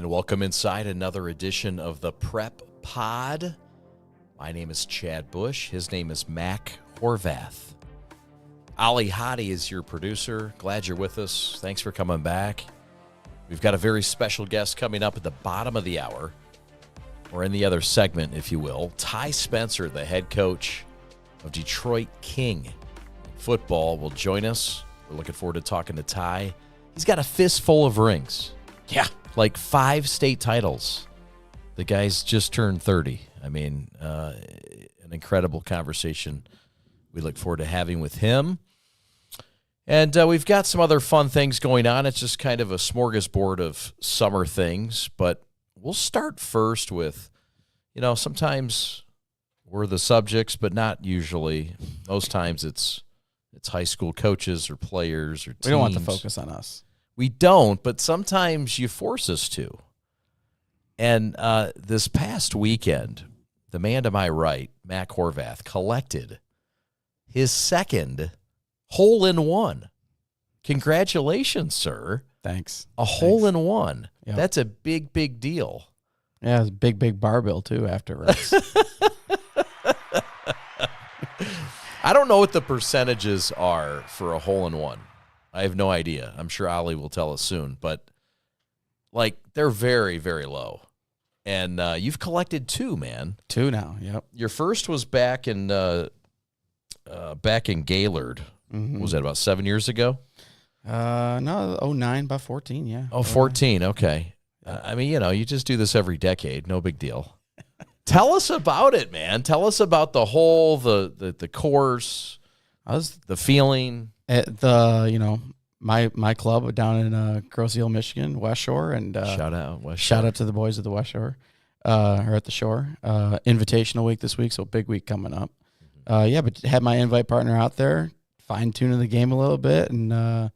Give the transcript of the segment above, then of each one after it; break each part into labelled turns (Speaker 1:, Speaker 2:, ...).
Speaker 1: And welcome inside another edition of the PreP Pod. My name is Chad Bush. His name is Mac Horvath. Ali Hadi is your producer. Glad you're with us. Thanks for coming back. We've got a very special guest coming up at the bottom of the hour, or in the other segment, if you will. Ty Spencer, the head coach of Detroit King football, will join us. We're looking forward to talking to Ty. He's got a fistful of rings. Yeah, like 5 state titles. The guy's just turned 30. I mean, an incredible conversation we look forward to having with him. And we've got some other fun things going on. It's just kind of a smorgasbord of summer things. But we'll start first with, sometimes we're the subjects, but not usually. Most times it's high school coaches or players or teams.
Speaker 2: We don't want the focus on us.
Speaker 1: We don't, but sometimes you force us to. And this past weekend, the man to my right, Mac Horvath, collected his second hole-in-one. Congratulations, sir.
Speaker 2: Thanks.
Speaker 1: A hole-in-one.
Speaker 2: Yep.
Speaker 1: That's a big, big deal.
Speaker 2: Yeah, it was a big barbell, too, afterwards.
Speaker 1: I don't know what the percentages are for a hole-in-one. I have no idea. I'm sure Ali will tell us soon. But, they're very, very low. And you've collected 2, man.
Speaker 2: 2 now, yep.
Speaker 1: Your first was back in Gaylord.
Speaker 2: Mm-hmm.
Speaker 1: Was that about 7 years ago?
Speaker 2: No, 09, about 14, yeah.
Speaker 1: Oh, 14, okay. You just do this every decade. No big deal. Tell us about it, man. Tell us about the hole, the course, the feeling.
Speaker 2: At the, my club down in Grosse Ile, Michigan, West Shore. And
Speaker 1: Shout out
Speaker 2: to the boys at the West Shore, or at the Shore. Invitational week this week, so big week coming up. But had my invite partner out there, fine-tuning the game a little bit, and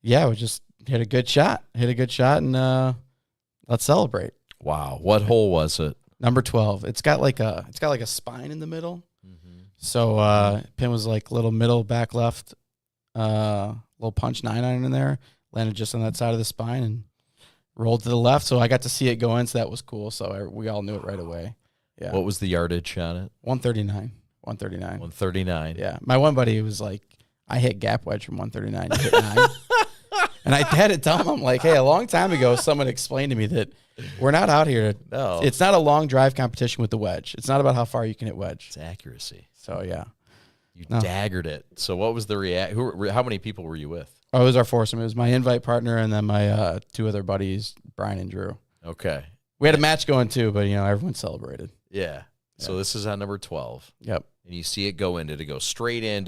Speaker 2: we just hit a good shot, and let's celebrate.
Speaker 1: Wow, what hole was it?
Speaker 2: Number 12. It's got like a spine in the middle. Mm-hmm. So pin was like little middle back left, little punch 9-iron in there. Landed just on that side of the spine and rolled to the left. So I got to see it go in, so that was cool. So we all knew it right away. Yeah.
Speaker 1: What was the yardage on it?
Speaker 2: 139.
Speaker 1: 139.
Speaker 2: Yeah. My one buddy was like, I hit gap wedge from 139 to hit 9. And I had to tell him, I'm like, hey, a long time ago, someone explained to me that we're not out here.
Speaker 1: No.
Speaker 2: It's not a long drive competition with the wedge. It's not about how far you can hit wedge.
Speaker 1: It's accuracy.
Speaker 2: So, yeah.
Speaker 1: You daggered it. So what was the how many people were you with?
Speaker 2: Oh, it was our foursome. It was my invite partner and then my 2 other buddies, Brian and Drew.
Speaker 1: Okay.
Speaker 2: We had a match going too, but, everyone celebrated.
Speaker 1: Yeah. So this is on number 12.
Speaker 2: Yep.
Speaker 1: And you see it go in. Did it go straight in?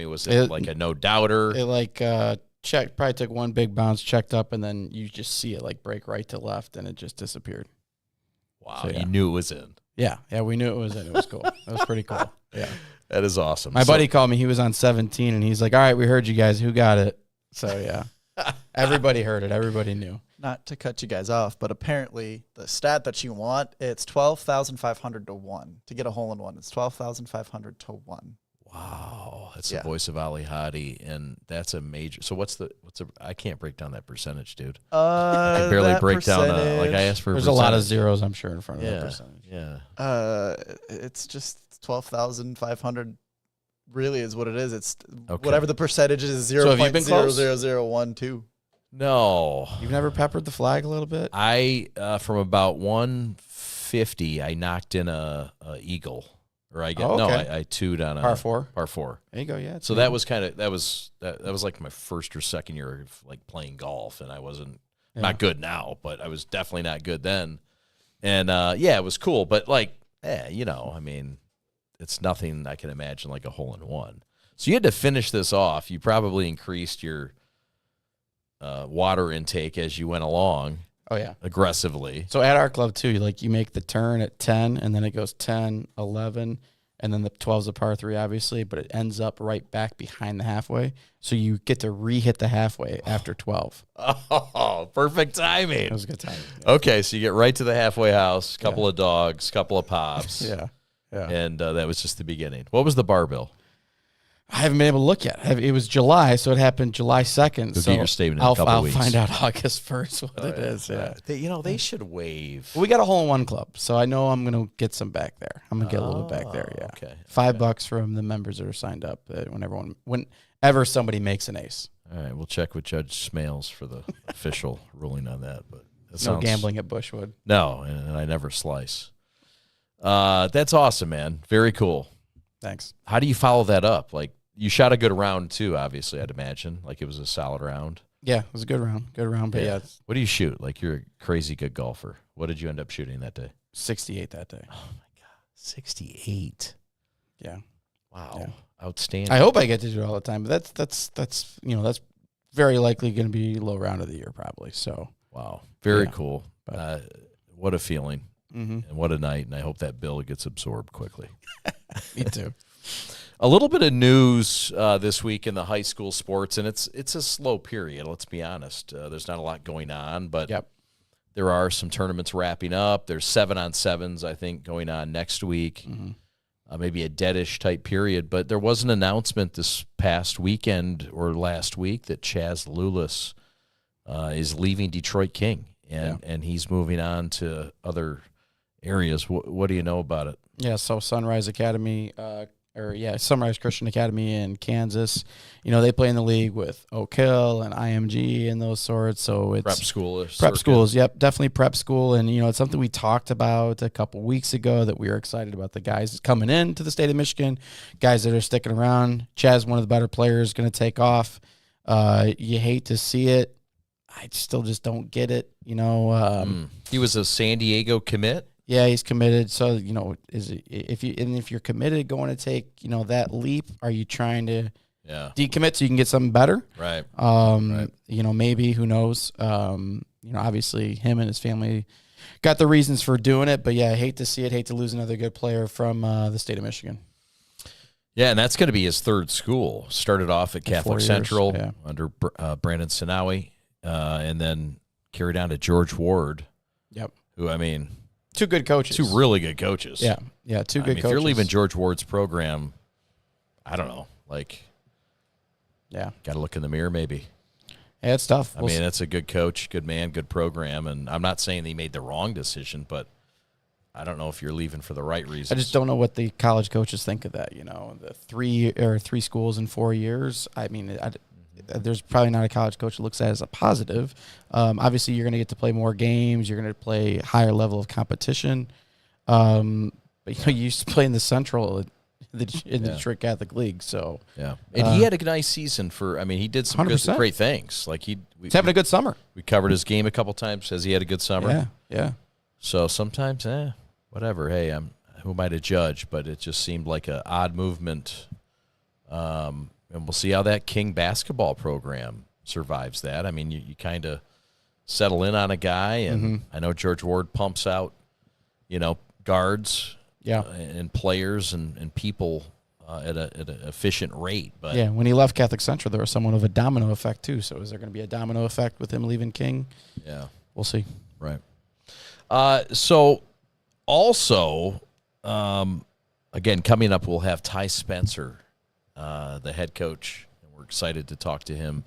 Speaker 1: Was it like a no-doubter?
Speaker 2: It checked, probably took one big bounce, checked up, and then you just see it break right to left, and it just disappeared.
Speaker 1: Wow, so, You knew it was in.
Speaker 2: Yeah, we knew it was in. It was cool. It was pretty cool. Yeah.
Speaker 1: That is awesome.
Speaker 2: My buddy called me. He was on 17, and he's like, all right, we heard you guys. Who got it? So, yeah. Everybody heard it. Everybody knew.
Speaker 3: Not to cut you guys off, but apparently the stat that you want, it's 12,500 to 1 to get a hole-in-one. It's 12,500 to 1.
Speaker 1: Wow, that's the voice of Ali Hadi, and that's a major. So I can't break down that percentage, dude. I can barely break down. I asked for.
Speaker 2: There's a lot of zeros, I'm sure, in front of that percentage.
Speaker 1: Yeah.
Speaker 3: It's just 12,500. Really, is what it is. It's whatever the percentage is. 0.00012.
Speaker 1: No,
Speaker 2: you've never peppered the flag a little bit.
Speaker 1: I from about 150, I knocked in a eagle. Or I two'd on a
Speaker 2: par 4.
Speaker 1: Par 4.
Speaker 2: There you go. Yeah.
Speaker 1: So that was that was like my first or second year of playing golf, and I wasn't not good now, but I was definitely not good then. And it was cool, but it's nothing I can imagine like a hole-in-one. So you had to finish this off. You probably increased your water intake as you went along.
Speaker 2: Oh, yeah.
Speaker 1: Aggressively.
Speaker 2: So at our club, too, you make the turn at 10, and then it goes 10, 11, and then the 12's a par 3, obviously, but it ends up right back behind the halfway. So you get to re-hit the halfway after 12.
Speaker 1: Oh, perfect timing.
Speaker 2: It was a good timing. Yeah.
Speaker 1: Okay, so you get right to the halfway house, couple of dogs, couple of pops.
Speaker 2: Yeah.
Speaker 1: And that was just the beginning. What was the bar bill?
Speaker 2: I haven't been able to look yet. It was July, so it happened July 2nd.
Speaker 1: You'll
Speaker 2: So
Speaker 1: get your statement in a couple
Speaker 2: I'll
Speaker 1: weeks.
Speaker 2: find out August 1st what it is. Yeah.
Speaker 1: They should waive.
Speaker 2: Well, we got a hole-in-one club, so I know I'm going to get some back there. I'm going to get a little bit back there, yeah.
Speaker 1: Okay.
Speaker 2: $5 from the members that are signed up whenever somebody makes an ace.
Speaker 1: All right, we'll check with Judge Smales for the official ruling on that. But
Speaker 2: No gambling at Bushwood.
Speaker 1: No, and I never slice. That's awesome, man. Very cool.
Speaker 2: Thanks.
Speaker 1: How do you follow that up? Like, you shot a good round too, obviously, I'd imagine. Like, it was a solid round.
Speaker 2: Yeah, it was a good round. But yeah,
Speaker 1: What do you shoot? Like, you're a crazy good golfer. What did you end up shooting that day?
Speaker 2: 68 that day.
Speaker 1: Oh, my God. 68.
Speaker 2: Yeah.
Speaker 1: Wow.
Speaker 2: Yeah.
Speaker 1: Outstanding.
Speaker 2: I hope I get to do it all the time, but that's very likely going to be low round of the year probably. So
Speaker 1: Wow. Very
Speaker 2: Yeah.
Speaker 1: cool.
Speaker 2: But-
Speaker 1: What a feeling.
Speaker 2: mhm.
Speaker 1: And what a night. And I hope that bill gets absorbed quickly.
Speaker 2: Me too.
Speaker 1: A little bit of news this week in the high school sports, and it's a slow period, let's be honest. There's not a lot going on, but
Speaker 2: Yep.
Speaker 1: there are some tournaments wrapping up. There's 7-on-7s, I think, going on next week.
Speaker 2: Mhm.
Speaker 1: Maybe a deadish type period. But there was an announcement this past weekend or last week that Chaz Lulis is leaving Detroit King, and he's moving on to other areas. What do you know about it?
Speaker 2: Yeah, so Sunrise Academy, Sunrise Christian Academy in Kansas. They play in the league with Oak Hill and IMG and those sorts. So it's
Speaker 1: Prep school.
Speaker 2: Prep schools, yep, definitely prep school. And, it's something we talked about a couple weeks ago that we were excited about the guys coming into the state of Michigan, guys that are sticking around. Chaz, one of the better players, going to take off. You hate to see it. I still just don't get it,
Speaker 1: He was a San Diego commit.
Speaker 2: Yeah, he's committed. So, if you're committed going to take, that leap, are you trying to decommit so you can get something better?
Speaker 1: Right.
Speaker 2: Maybe, who knows? Obviously him and his family got the reasons for doing it, but yeah, I hate to see it, hate to lose another good player from the state of Michigan.
Speaker 1: Yeah, and that's going to be his third school. Started off at Catholic Central under Brandon Sinawi, and then carried on to George Ward.
Speaker 2: Yep.
Speaker 1: Who,
Speaker 2: Two good coaches.
Speaker 1: two really good coaches.
Speaker 2: Yeah, two good coaches.
Speaker 1: If you're leaving George Ward's program, I don't know. Got to look in the mirror maybe.
Speaker 2: Yeah, it's tough.
Speaker 1: That's a good coach, good man, good program, and I'm not saying he made the wrong decision, but I don't know if you're leaving for the right reasons.
Speaker 2: I just don't know what the college coaches think of that. The three schools in 4 years. There's probably not a college coach that looks at it as a positive. Obviously, you're going to get to play more games. You're going to play higher level of competition. But you used to play in the Central in the Detroit Catholic League. So
Speaker 1: yeah, and he had a nice season he did some great things.
Speaker 2: He's having a good summer.
Speaker 1: We covered his game a couple times. Says he had a good summer.
Speaker 2: Yeah.
Speaker 1: So sometimes, whatever. Hey, who am I to judge? But it just seemed like an odd movement. And we'll see how that King basketball program survives that. You kind of settle in on a guy, and I know George Ward pumps out, guards and players and people at an efficient rate. But
Speaker 2: yeah, when he left Catholic Central, there was somewhat of a domino effect too. So is there going to be a domino effect with him leaving King?
Speaker 1: Yeah.
Speaker 2: We'll see.
Speaker 1: Right. So also, again, coming up, we'll have Ty Spencer, the head coach, and we're excited to talk to him,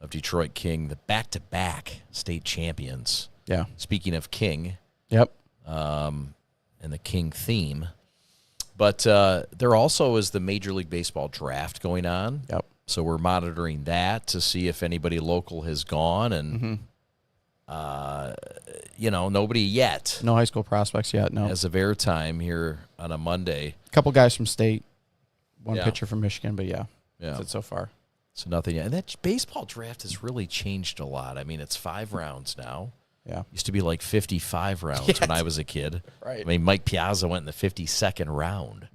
Speaker 1: of Detroit King, the back-to-back state champions.
Speaker 2: Yeah.
Speaker 1: Speaking of King.
Speaker 2: Yep.
Speaker 1: And the King theme. But there also is the Major League Baseball draft going on.
Speaker 2: Yep.
Speaker 1: So we're monitoring that to see if anybody local has gone. And, nobody yet.
Speaker 2: No high school prospects yet, no.
Speaker 1: As of airtime here on a Monday.
Speaker 2: A couple guys from state. One pitcher from Michigan, but that's it so far.
Speaker 1: So nothing yet. And that baseball draft has really changed a lot. It's 5 rounds now.
Speaker 2: Yeah.
Speaker 1: Used to be like 55 rounds when I was a kid.
Speaker 2: Right.
Speaker 1: Mike Piazza went in the 52nd round.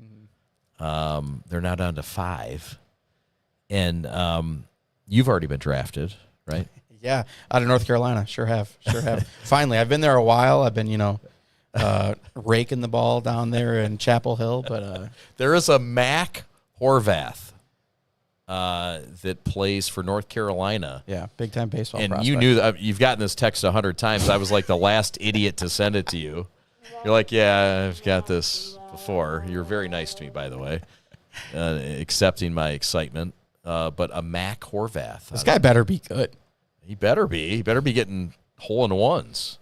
Speaker 1: They're now down to 5. And you've already been drafted, right?
Speaker 2: Yeah, out of North Carolina. Sure have. Finally, I've been there a while. I've been, raking the ball down there in Chapel Hill. But
Speaker 1: there is a Mac Horvath that plays for North Carolina.
Speaker 2: Yeah, big-time baseball
Speaker 1: and
Speaker 2: prospect.
Speaker 1: You knew that. You've gotten this text 100 times. I was like the last idiot to send it to you. You're like, yeah, I've got this before. You're very nice to me, by the way. accepting my excitement. But a Mac Horvath.
Speaker 2: This guy better be good.
Speaker 1: He better be. He better be getting hole-in-ones.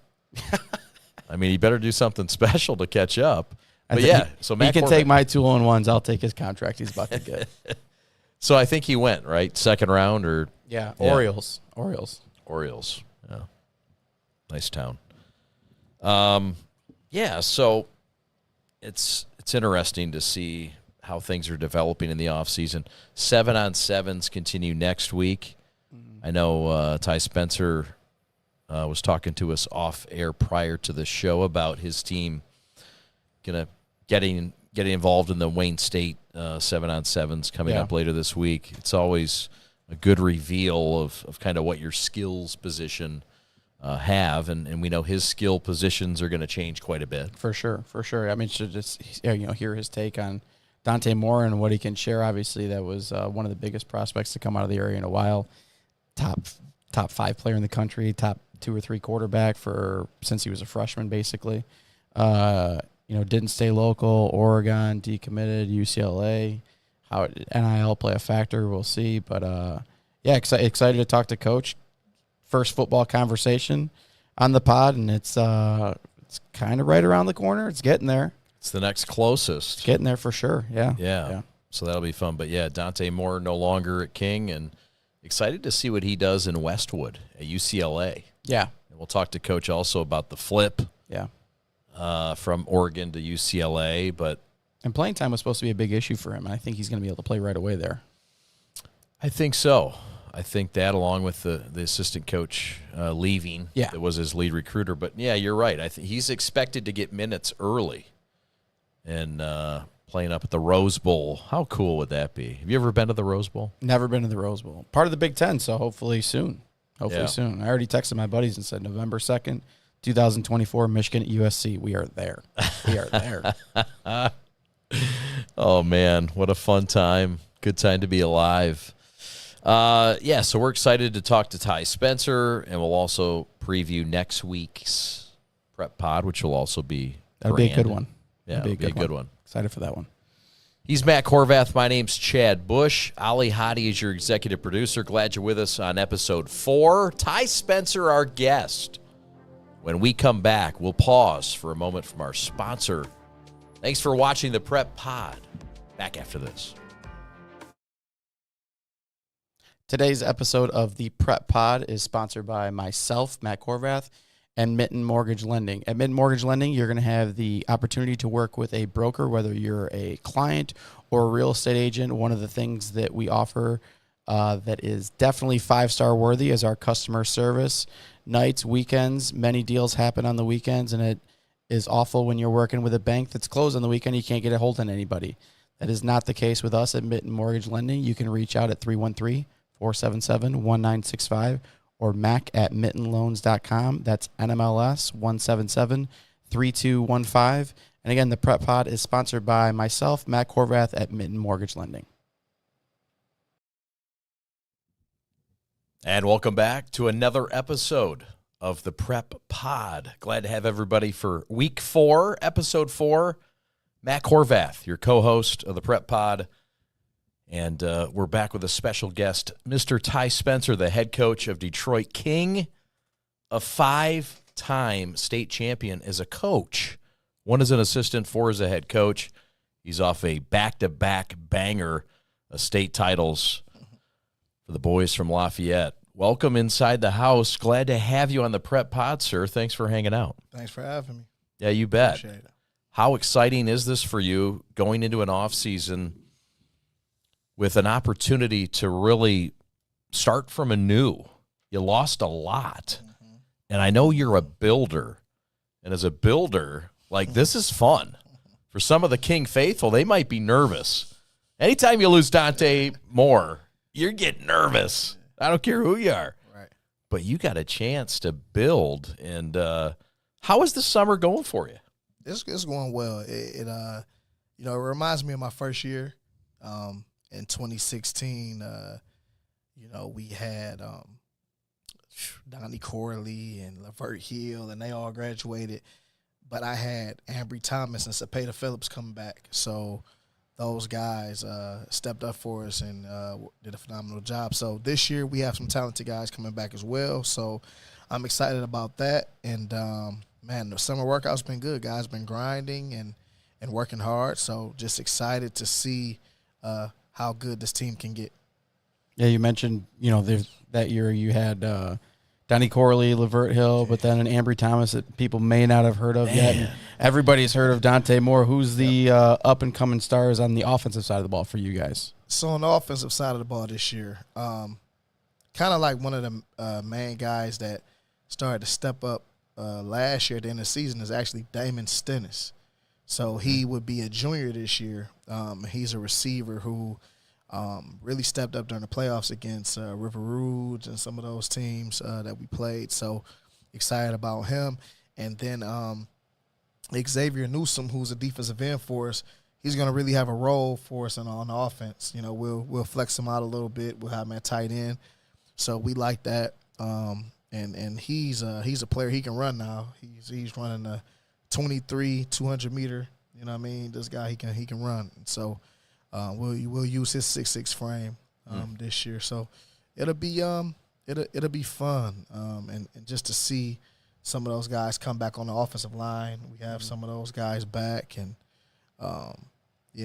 Speaker 1: I mean, he better do something special to catch up. But yeah, so Mac
Speaker 2: he can
Speaker 1: Horvath.
Speaker 2: take my 2 1s. I'll take his contract he's about to get.
Speaker 1: So I think he went, right? Second round or
Speaker 2: Yeah,
Speaker 1: Yeah.
Speaker 2: Orioles.
Speaker 1: Yeah. Nice town. Yeah, so it's interesting to see how things are developing in the offseason. 7-on-7s continue next week. I know Ty Spencer was talking to us off air prior to the show about his team getting involved in the Wayne State 7-on-7s coming up later this week. It's always a good reveal of kind of what your skills position have, and we know his skill positions are going to change quite a bit.
Speaker 2: For sure. I mean, should just hear his take on Dante Moore and what he can share. Obviously, that was one of the biggest prospects to come out of the area in a while. Top 5 player in the country, top 2 or 3 quarterback since he was a freshman, basically. Didn't stay local. Oregon decommitted. UCLA. How NIL play a factor, we'll see. But excited to talk to Coach. First football conversation on the pod, and it's kind of right around the corner. It's getting there.
Speaker 1: It's the next closest.
Speaker 2: It's getting there for sure.
Speaker 1: Yeah. So that'll be fun. But yeah, Dante Moore no longer at King, and excited to see what he does in Westwood at UCLA.
Speaker 2: Yeah.
Speaker 1: And we'll talk to Coach also about the flip.
Speaker 2: Yeah.
Speaker 1: From Oregon to UCLA,
Speaker 2: and playing time was supposed to be a big issue for him. I think he's going to be able to play right away there.
Speaker 1: I think so. I think that, along with the assistant coach leaving, that was his lead recruiter. But yeah, you're right. I think he's expected to get minutes early, and playing up at the Rose Bowl. How cool would that be? Have you ever been to the Rose Bowl?
Speaker 2: Never been to the Rose Bowl. Part of the Big Ten, so hopefully soon. Soon. I already texted my buddies and said November 2nd, 2024, Michigan at USC. We are there. We are there.
Speaker 1: Oh, man, what a fun time. Good time to be alive. So we're excited to talk to Ty Spencer, and we'll also preview next week's Prep Pod, which will also be
Speaker 2: That'll be a good one.
Speaker 1: Yeah, it'll be a good one.
Speaker 2: Excited for that one.
Speaker 1: He's Matt Horvath. My name's Chad Bush. Ali Hadi is your executive producer. Glad you're with us on episode 4. Ty Spencer, our guest. When we come back, we'll pause for a moment from our sponsor. Thanks for watching the Prep Pod. Back after this.
Speaker 2: Today's episode of the Prep Pod is sponsored by myself, Matt Horvath, and Mitten Mortgage Lending. At Mitten Mortgage Lending, you're going to have the opportunity to work with a broker, whether you're a client or a real estate agent. One of the things that we offer that is definitely 5-star worthy is our customer service. Nights, weekends, many deals happen on the weekends, and it is awful when you're working with a bank that's closed on the weekend. You can't get a hold on anybody. That is not the case with us at Mitten Mortgage Lending. You can reach out at 313-477-1965 or mac@mittenloans.com. That's NMLS 177-3215. And again, the Prep Pod is sponsored by myself, Matt Horvath at Mitten Mortgage Lending.
Speaker 1: And welcome back to another episode of the Prep Pod. Glad to have everybody for week 4, episode 4. Matt Horvath, your co-host of the Prep Pod. And we're back with a special guest, Mr. Ty Spencer, the head coach of Detroit King, a 5-time state champion as a coach. 1 as an assistant, 4 as a head coach. He's off a back-to-back banger of state titles for the boys from Lafayette. Welcome inside the house. Glad to have you on the Prep Pod, sir. Thanks for hanging out.
Speaker 4: Thanks for having me.
Speaker 1: Yeah, you bet.
Speaker 4: Appreciate it.
Speaker 1: How exciting is this for you going into an off season with an opportunity to really start from anew? You lost a lot.
Speaker 4: Mm-hmm.
Speaker 1: And I know you're a builder. And as a builder, like, this is fun. For some of the King faithful, they might be nervous. Anytime you lose Dante Moore, you're getting nervous. I don't care who you are.
Speaker 4: Right.
Speaker 1: But you got a chance to build. And how is the summer going for you?
Speaker 4: It's going well. It reminds me of my first year. In 2016, we had Donnie Corley and Lavert Hill, and they all graduated. But I had Ambry Thomas and Cepeda Phillips coming back. So those guys stepped up for us and did a phenomenal job. So this year we have some talented guys coming back as well. So I'm excited about that. And, man, the summer workout's been good. Guys been grinding and working hard. So just excited to see how good this team can get.
Speaker 2: Yeah, you mentioned, that year you had Donnie Corley, Lavert Hill, but then an Ambry Thomas that people may not have heard of yet. And everybody's heard of Dante Moore. Who's the up-and-coming stars on the offensive side of the ball for you guys?
Speaker 4: So on the offensive side of the ball this year, kind of like one of the main guys that started to step up last year at the end of the season is actually Damon Stennis. So he would be a junior this year. He's a receiver who really stepped up during the playoffs against River Rouge and some of those teams that we played. So excited about him. And then Xavier Newsom, who's a defensive end for us, he's going to really have a role for us on the offense. We'll flex him out a little bit. We'll have him at tight end. So we like that. And he's a player. He can run now. He's running a 23 200-meter. You know what I mean? This guy, he can run. So we'll use his 6'6" frame this year. So it'll be fun and just to see some of those guys come back on the offensive line. We have some of those guys back, and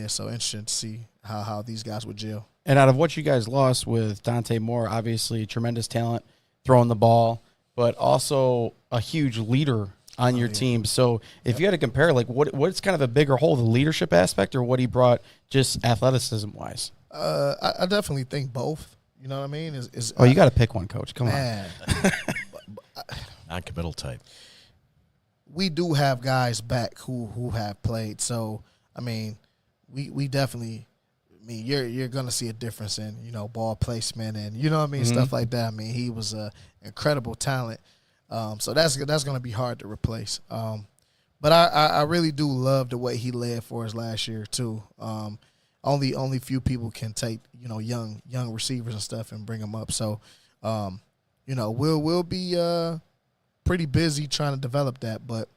Speaker 4: so interesting to see how these guys would gel.
Speaker 2: And out of what you guys lost with Dante Moore, obviously tremendous talent, throwing the ball, but also a huge leader on your team. So if you had to compare, like what's kind of a bigger hole, the leadership aspect or what he brought just athleticism-wise?
Speaker 4: I definitely think both. You know what I mean?
Speaker 2: You got to pick one, Coach. Come on.
Speaker 1: Non-committal type.
Speaker 4: We do have guys back who have played. So, I mean, we definitely – I mean, you're going to see a difference in, ball placement and, you know what I mean, stuff like that. I mean, he was an incredible talent. So that's going to be hard to replace. But I really do love the way he led for us last year too. Only few people can take young receivers and stuff and bring them up. So we'll be pretty busy trying to develop that. But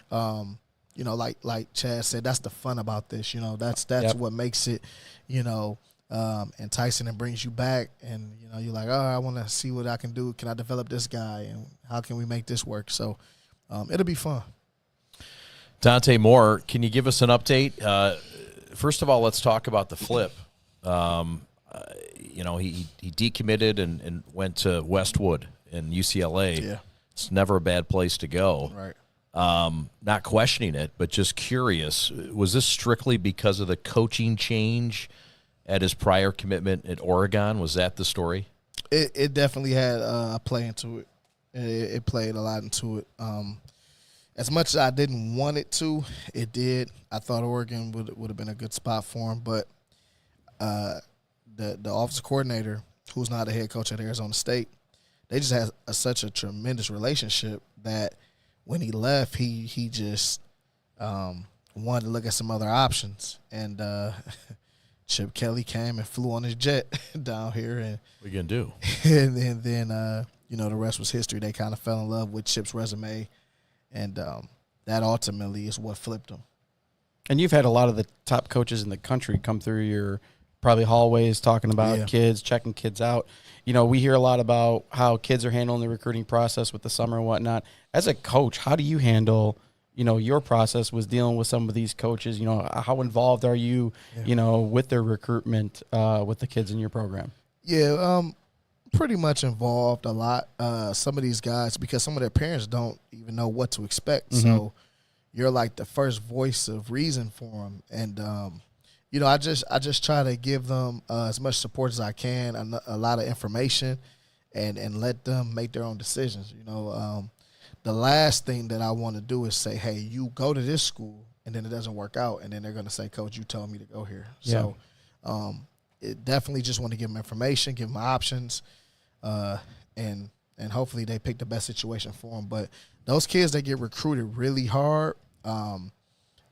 Speaker 4: like Chad said, that's the fun about this. That's what makes it enticing and brings you back. And you're like, I want to see what I can do. Can I develop this guy? And how can we make this work? So it'll be fun.
Speaker 1: Dante Moore, can you give us an update? First of all, let's talk about the flip. He decommitted and went to Westwood in UCLA.
Speaker 4: Yeah.
Speaker 1: It's never a bad place to go.
Speaker 4: Right.
Speaker 1: Not questioning it, but just curious. Was this strictly because of the coaching change at his prior commitment at Oregon? Was that the story?
Speaker 4: It definitely had a play into it. It played a lot into it. As much as I didn't want it to, it did. I thought Oregon would have been a good spot for him, but the offensive coordinator, who's now the head coach at Arizona State, they just had such a tremendous relationship that when he left, he just wanted to look at some other options. And Chip Kelly came and flew on his jet down here. And
Speaker 1: what are you going to do?
Speaker 4: And then the rest was history. They kind of fell in love with Chip's resume. And that ultimately is what flipped them.
Speaker 2: And you've had a lot of the top coaches in the country come through your probably hallways talking about kids, checking kids out. We hear a lot about how kids are handling the recruiting process with the summer and whatnot. As a coach, how do you handle, your process was dealing with some of these coaches? How involved are you, with their recruitment with the kids in your program?
Speaker 4: Yeah, pretty much involved a lot. Some of these guys, because some of their parents don't even know what to expect. Mm-hmm. So you're like the first voice of reason for them. And, I just try to give them as much support as I can, a lot of information, and let them make their own decisions. The last thing that I want to do is say, hey, you go to this school, and then it doesn't work out, and then they're going to say, Coach, you told me to go here. Yeah. So it definitely just want to give them information, give them options, and hopefully they pick the best situation for them. But those kids that get recruited really hard,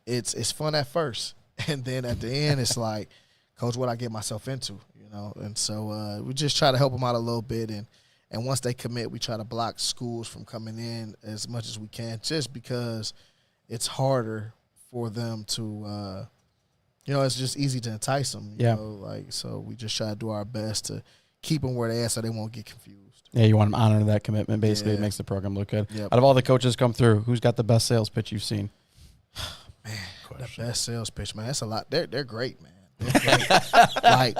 Speaker 4: it's fun at first. And then at the end, it's like, Coach, what I get myself into, And so we just try to help them out a little bit. And once they commit, we try to block schools from coming in as much as we can, just because it's harder for them to you know, it's just easy to entice them. You
Speaker 2: Yeah.
Speaker 4: know, like, so we just try to do our best to keep them where they at so they won't get confused.
Speaker 2: Yeah, you want them to honor that commitment. Basically, it
Speaker 4: Yeah.
Speaker 2: makes the program look good.
Speaker 4: Yep.
Speaker 2: Out of all the coaches come through, who's got the best sales pitch you've seen?
Speaker 4: The best sales pitch, man. That's a lot. They're great, man. They're great. Like,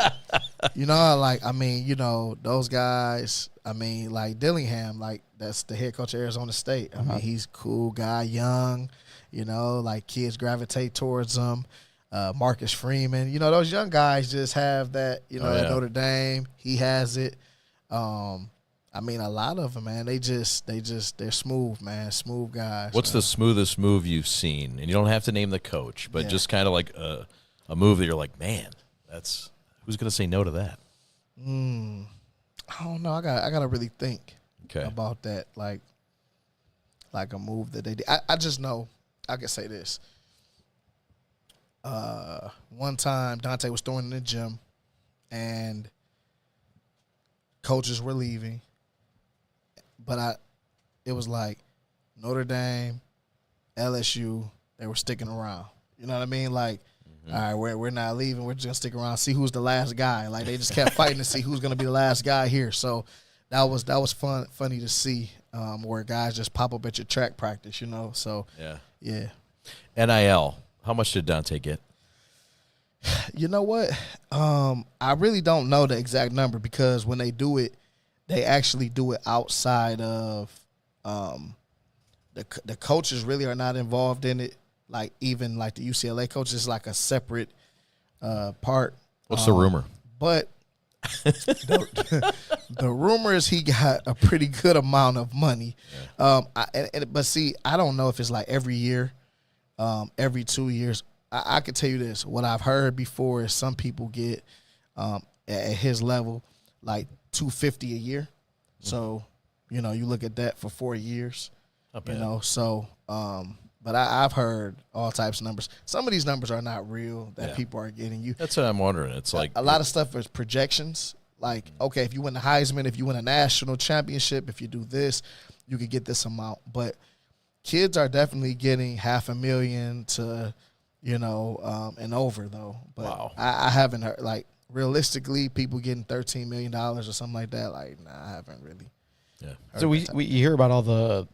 Speaker 4: you know, like, I mean, you know, those guys, I mean, like Dillingham, like that's the head coach of Arizona State. I mean, he's a cool guy, young, you know, like kids gravitate towards him. Marcus Freeman, you know, those young guys just have that, you know, at Notre Dame. He has it. I mean, a lot of them, man, they're smooth, man, smooth guys.
Speaker 1: What's the smoothest move you've seen? And you don't have to name the coach, but just kind of like a move that you're like, man, that's who's going to say no to that?
Speaker 4: I don't know. I got to really think about that. Like a move that they did. I just know I can say this. One time Dante was throwing in the gym and coaches were leaving. But it was like Notre Dame, LSU, they were sticking around. You know what I mean? Like, all right, we're not leaving. We're just going to stick around, see who's the last guy. Like, they just kept fighting to see who's going to be the last guy here. So that was funny to see where guys just pop up at your track practice, you know. So, yeah.
Speaker 1: NIL, how much did Dante get?
Speaker 4: You know what? I really don't know the exact number because when they do it, they actually do it outside of the coaches really are not involved in it. Like even like the UCLA coach is like a separate part.
Speaker 1: What's the rumor?
Speaker 4: But the rumor is he got a pretty good amount of money. But see, I don't know if it's like every year, every 2 years. I can tell you this. What I've heard before is some people get at his level like $250 a year. So, you know, you look at that for 4 years. You know, so but I've heard all types of numbers. Some of these numbers are not real that people are getting.
Speaker 1: That's what I'm wondering. It's like
Speaker 4: a lot of stuff is projections. Like, okay, if you win the Heisman, if you win a national championship, if you do this, you could get this amount. But kids are definitely getting $500,000 to, you know, and over though. But
Speaker 1: wow.
Speaker 4: I haven't heard, like, realistically, people getting $13 million or something like that. Like, nah, I haven't really.
Speaker 1: Yeah.
Speaker 2: So you hear about all the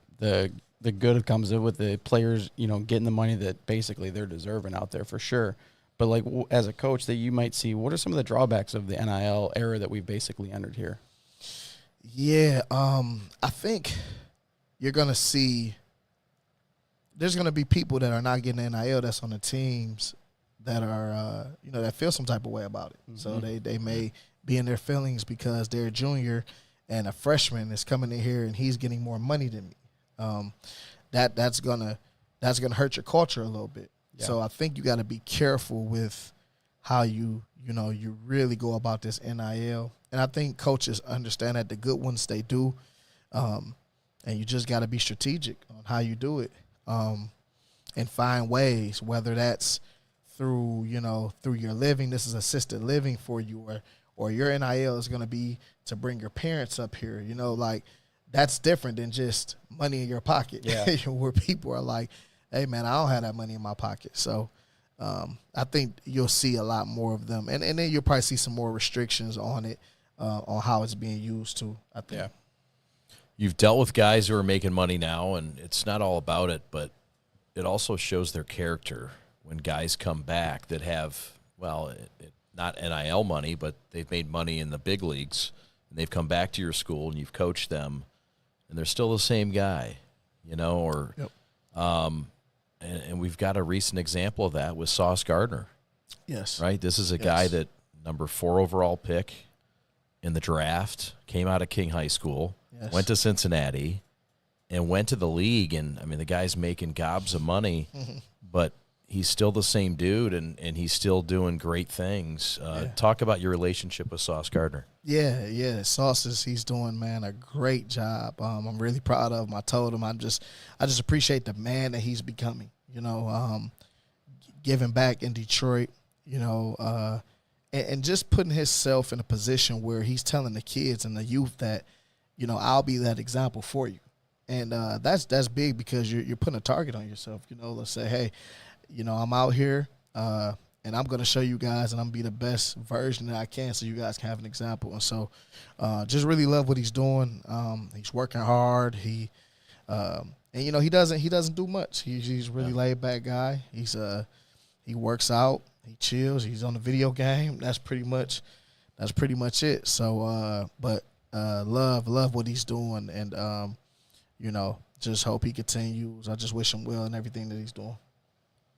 Speaker 2: good that comes in with the players, you know, getting the money that basically they're deserving out there for sure. But like as a coach that you might see, what are some of the drawbacks of the NIL era that we've basically entered here?
Speaker 4: Yeah, I think you're gonna see there's gonna be people that are not getting NIL that's on the teams that are you know, that feel some type of way about it. Mm-hmm. So they may be in their feelings because they're a junior and a freshman is coming in here and he's getting more money than me. That's gonna hurt your culture a little bit. Yeah. So I think you got to be careful with how you really go about this NIL. And I think coaches understand that. The good ones, they do. And you just got to be strategic on how you do it, and find ways, whether that's through your living. This is assisted living for you, or your NIL is going to be to bring your parents up here. You know, like that's different than just money in your pocket. Yeah. Where people are like, hey, man, I don't have that money in my pocket. So I think you'll see a lot more of them. And then you'll probably see some more restrictions on it, on how it's being used too, I think.
Speaker 1: Yeah. You've dealt with guys who are making money now, and it's not all about it, but it also shows their character when guys come back that have, well, not NIL money, but they've made money in the big leagues, and they've come back to your school, and you've coached them, and they're still the same guy, you know, or
Speaker 4: yep.
Speaker 1: And we've got a recent example of that with Sauce Gardner.
Speaker 4: Yes.
Speaker 1: Right? This is a guy that number 4 overall pick in the draft, came out of King High School, went to Cincinnati, and went to the league. And, I mean, the guy's making gobs of money, but he's still the same dude, and he's still doing great things. Talk about your relationship with Sauce Gardner.
Speaker 4: Yeah. Sauce he's doing, man, a great job. I'm really proud of him. I told him I just appreciate the man that he's becoming. You know, giving back in Detroit. You know, and just putting himself in a position where he's telling the kids and the youth that, you know, I'll be that example for you. And that's big because you're putting a target on yourself. You know, let's say, hey, you know, I'm out here, and and I'm gonna show you guys, and I'm gonna be the best version that I can, so you guys can have an example. And so, just really love what he's doing. He's working hard. He he doesn't do much. He's really laid back guy. He works out. He chills. He's on the video game. That's pretty much it. So, love what he's doing, and just hope he continues. I just wish him well in everything that he's doing.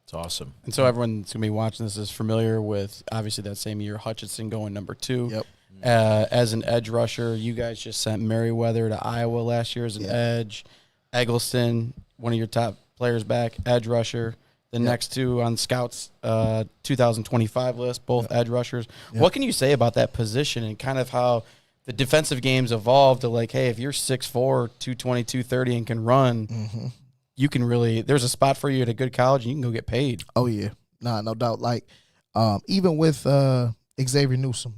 Speaker 1: It's awesome.
Speaker 2: And so everyone that's going to be watching this is familiar with, obviously, that same year, Hutchinson going number 2.
Speaker 4: Yep.
Speaker 2: As an edge rusher, you guys just sent Merriweather to Iowa last year as an edge. Eggleston, one of your top players back, edge rusher. The next two on Scouts 2025 list, both edge rushers. Yep. What can you say about that position and kind of how the defensive game's evolved to, like, hey, if you're 6'4", 220, 230 and can run, you can really – there's a spot for you at a good college and you can go get paid.
Speaker 4: Oh, yeah. Nah, no doubt. Like, even with Xavier Newsome,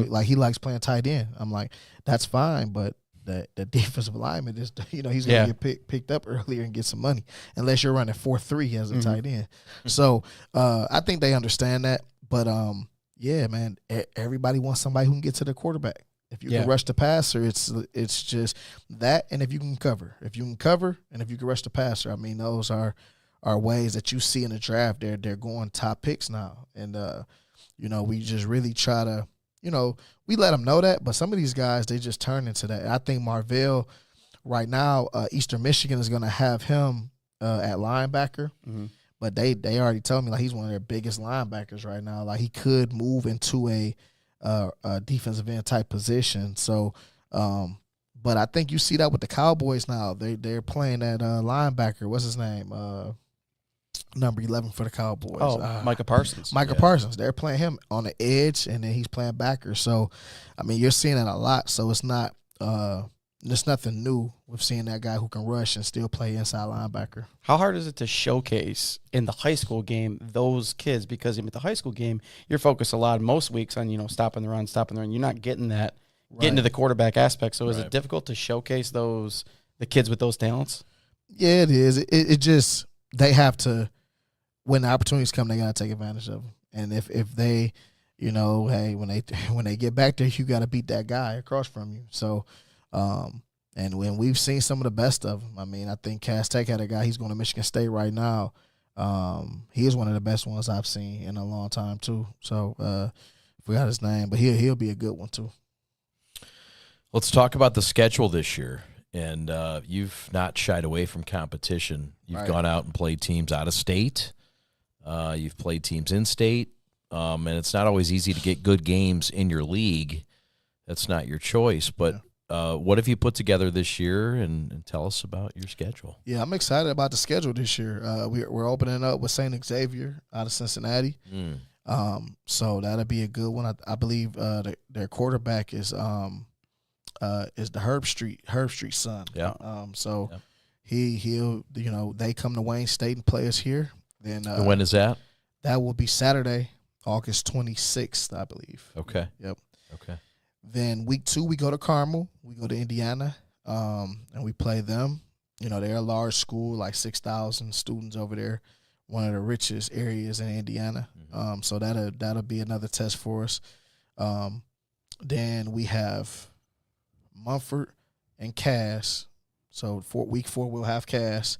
Speaker 4: like he likes playing tight end. I'm like, that's fine, but the defensive lineman is, he's going to get picked up earlier and get some money unless you're running 4.3 as a tight end. So I think they understand that. But, yeah, man, everybody wants somebody who can get to the quarterback. If you can rush the passer, it's just that, and if you can cover. If you can cover and if you can rush the passer, I mean, those are ways that you see in the draft. They're going top picks now. And, we just really try to, we let them know that. But some of these guys, they just turn into that. I think Marvell right now, Eastern Michigan is going to have him at linebacker. But they already told me, like, he's one of their biggest linebackers right now. Like, he could move into a defensive end type position. So, but I think you see that with the Cowboys now. They're playing that linebacker. What's his name? Number 11 for the Cowboys.
Speaker 2: Micah Parsons.
Speaker 4: Micah Parsons. They're playing him on the edge, and then he's playing backer. So, I mean, you're seeing that a lot. So it's not there's nothing new with seeing that guy who can rush and still play inside linebacker.
Speaker 2: How hard is it to showcase in the high school game those kids? Because in the high school game, you're focused a lot most weeks on, stopping the run. You're not getting that, getting to the quarterback aspect. So is it difficult to showcase the kids with those talents?
Speaker 4: Yeah, it is. It just, they have to, when the opportunities come, they got to take advantage of them. And if they, hey, when they get back there, you got to beat that guy across from you. So, and when we've seen some of the best of them, I mean, I think Cass Tech had a guy, he's going to Michigan State right now. He is one of the best ones I've seen in a long time too. So, forgot his name, but he'll be a good one too.
Speaker 1: Let's talk about the schedule this year. And you've not shied away from competition. You've gone out and played teams out of state. You've played teams in state. And it's not always easy to get good games in your league. That's not your choice. But what have you put together this year? And tell us about your schedule.
Speaker 4: Yeah, I'm excited about the schedule this year. We're opening up with St. Xavier out of Cincinnati. So that'll be a good one. I believe their quarterback is the Herb Street son.
Speaker 1: Yeah.
Speaker 4: He'll they come to Wayne State and play us here. Then
Speaker 1: and when is that?
Speaker 4: That will be Saturday, August 26th, I believe.
Speaker 1: Okay.
Speaker 4: Yep.
Speaker 1: Okay.
Speaker 4: Then week 2 we go to Carmel. We go to Indiana, and we play them. They're a large school, like 6,000 students over there, one of the richest areas in Indiana. So that'll be another test for us. Then we have Mumford and Cass. So for week 4 we'll have Cass,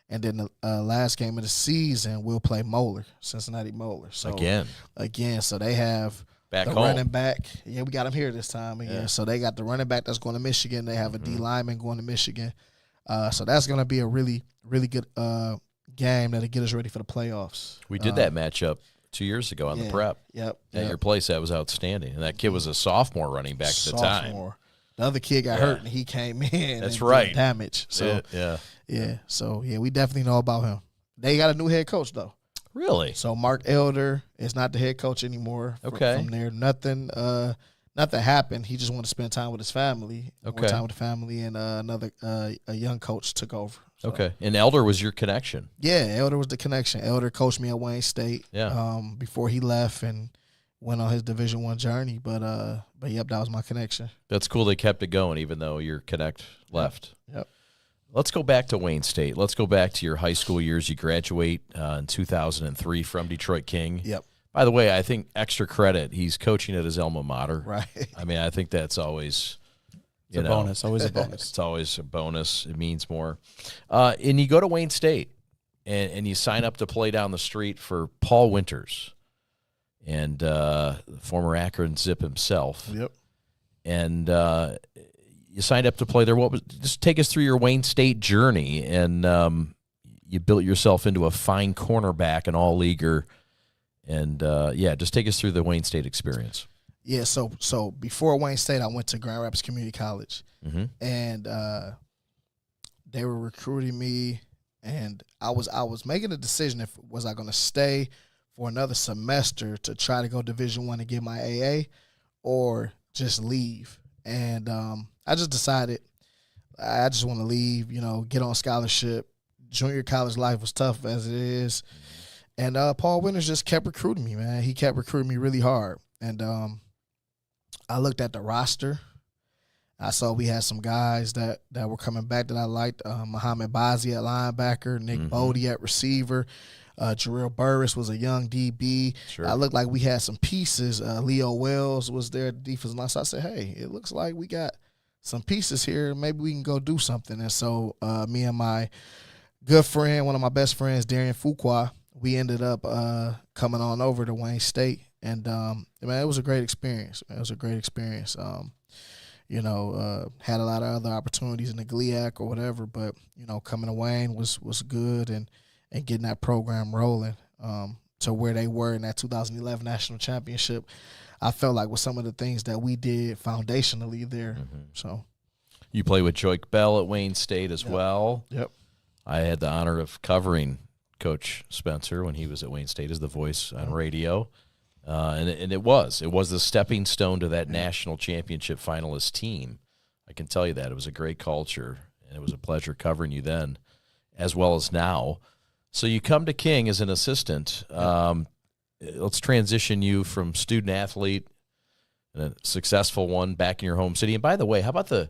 Speaker 4: and then the last game of the season we'll play Moeller, Cincinnati Moeller. So again, so they have
Speaker 1: back
Speaker 4: the
Speaker 1: home
Speaker 4: running back. Yeah, we got him here this time again.
Speaker 1: Yeah.
Speaker 4: So they got the running back that's going to Michigan. They have a D lineman going to Michigan. So that's going to be a really, really good game that'll get us ready for the playoffs.
Speaker 1: We did that matchup 2 years ago on the prep.
Speaker 4: Yep.
Speaker 1: At your place, that was outstanding. And that kid was a sophomore running back at the time.
Speaker 4: The other kid got hurt, and he came in.
Speaker 1: That's
Speaker 4: and
Speaker 1: right.
Speaker 4: did damage. So
Speaker 1: yeah.
Speaker 4: So we definitely know about him. They got a new head coach though.
Speaker 1: Really?
Speaker 4: So Mark Elder is not the head coach anymore.
Speaker 1: Okay.
Speaker 4: From there, nothing happened. He just wanted to spend time with his family.
Speaker 1: Okay.
Speaker 4: More time with the family, and a young coach took over. So.
Speaker 1: Okay. And Elder was your connection.
Speaker 4: Yeah, Elder was the connection. Elder coached me at Wayne State.
Speaker 1: Yeah.
Speaker 4: Before he left and went on his Division I journey, but yep, that was my connection.
Speaker 1: That's cool. They kept it going, even though your connect left.
Speaker 4: Yep.
Speaker 1: Let's go back to Wayne State. Let's go back to your high school years. You graduate in 2003 from Detroit King.
Speaker 4: Yep.
Speaker 1: By the way, I think extra credit, he's coaching at his alma mater.
Speaker 4: Right.
Speaker 1: I mean, I think that's always,
Speaker 2: It's a bonus. Always a bonus.
Speaker 1: It's always a bonus. It means more. And you go to Wayne State, and you sign up to play down the street for Paul Winters, and former Akron Zip himself.
Speaker 4: Yep.
Speaker 1: And you signed up to play there. Just take us through your Wayne State journey, and you built yourself into a fine cornerback, an all-leaguer. And, just take us through the Wayne State experience.
Speaker 4: Yeah, so before Wayne State, I went to Grand Rapids Community College.
Speaker 1: Mm-hmm.
Speaker 4: And they were recruiting me, and I was making a decision if was I going to stay for another semester to try to go Division I and get my AA, or just leave. And I just decided I just want to leave, get on scholarship. Junior college life was tough as it is. And Paul Winters just kept recruiting me, man. He kept recruiting me really hard. And I looked at the roster. I saw we had some guys that were coming back that I liked. Muhammad Bazi at linebacker, Nick Bodie at receiver. Jarrell Burris was a young DB.
Speaker 1: Sure.
Speaker 4: I looked like we had some pieces. Leo Wells was there at the defensive line. So I said, hey, it looks like we got some pieces here. Maybe we can go do something. And so me and my good friend, one of my best friends, Darian Fuqua, we ended up coming on over to Wayne State. And, man, it was a great experience. It was a great experience. Had a lot of other opportunities in the GLIAC or whatever, but, coming to Wayne was good and getting that program rolling to where they were in that 2011 National Championship. I felt like with some of the things that we did foundationally there.
Speaker 1: Mm-hmm.
Speaker 4: So
Speaker 1: You play with Joik Bell at Wayne State as well.
Speaker 4: Yep.
Speaker 1: I had the honor of covering Coach Spencer when he was at Wayne State as the voice on radio. And it was the stepping stone to that national championship finalist team. I can tell you that. It was a great culture, and it was a pleasure covering you then as well as now. So you come to King as an assistant. Let's transition you from student athlete, and a successful one, back in your home city. And by the way, how about the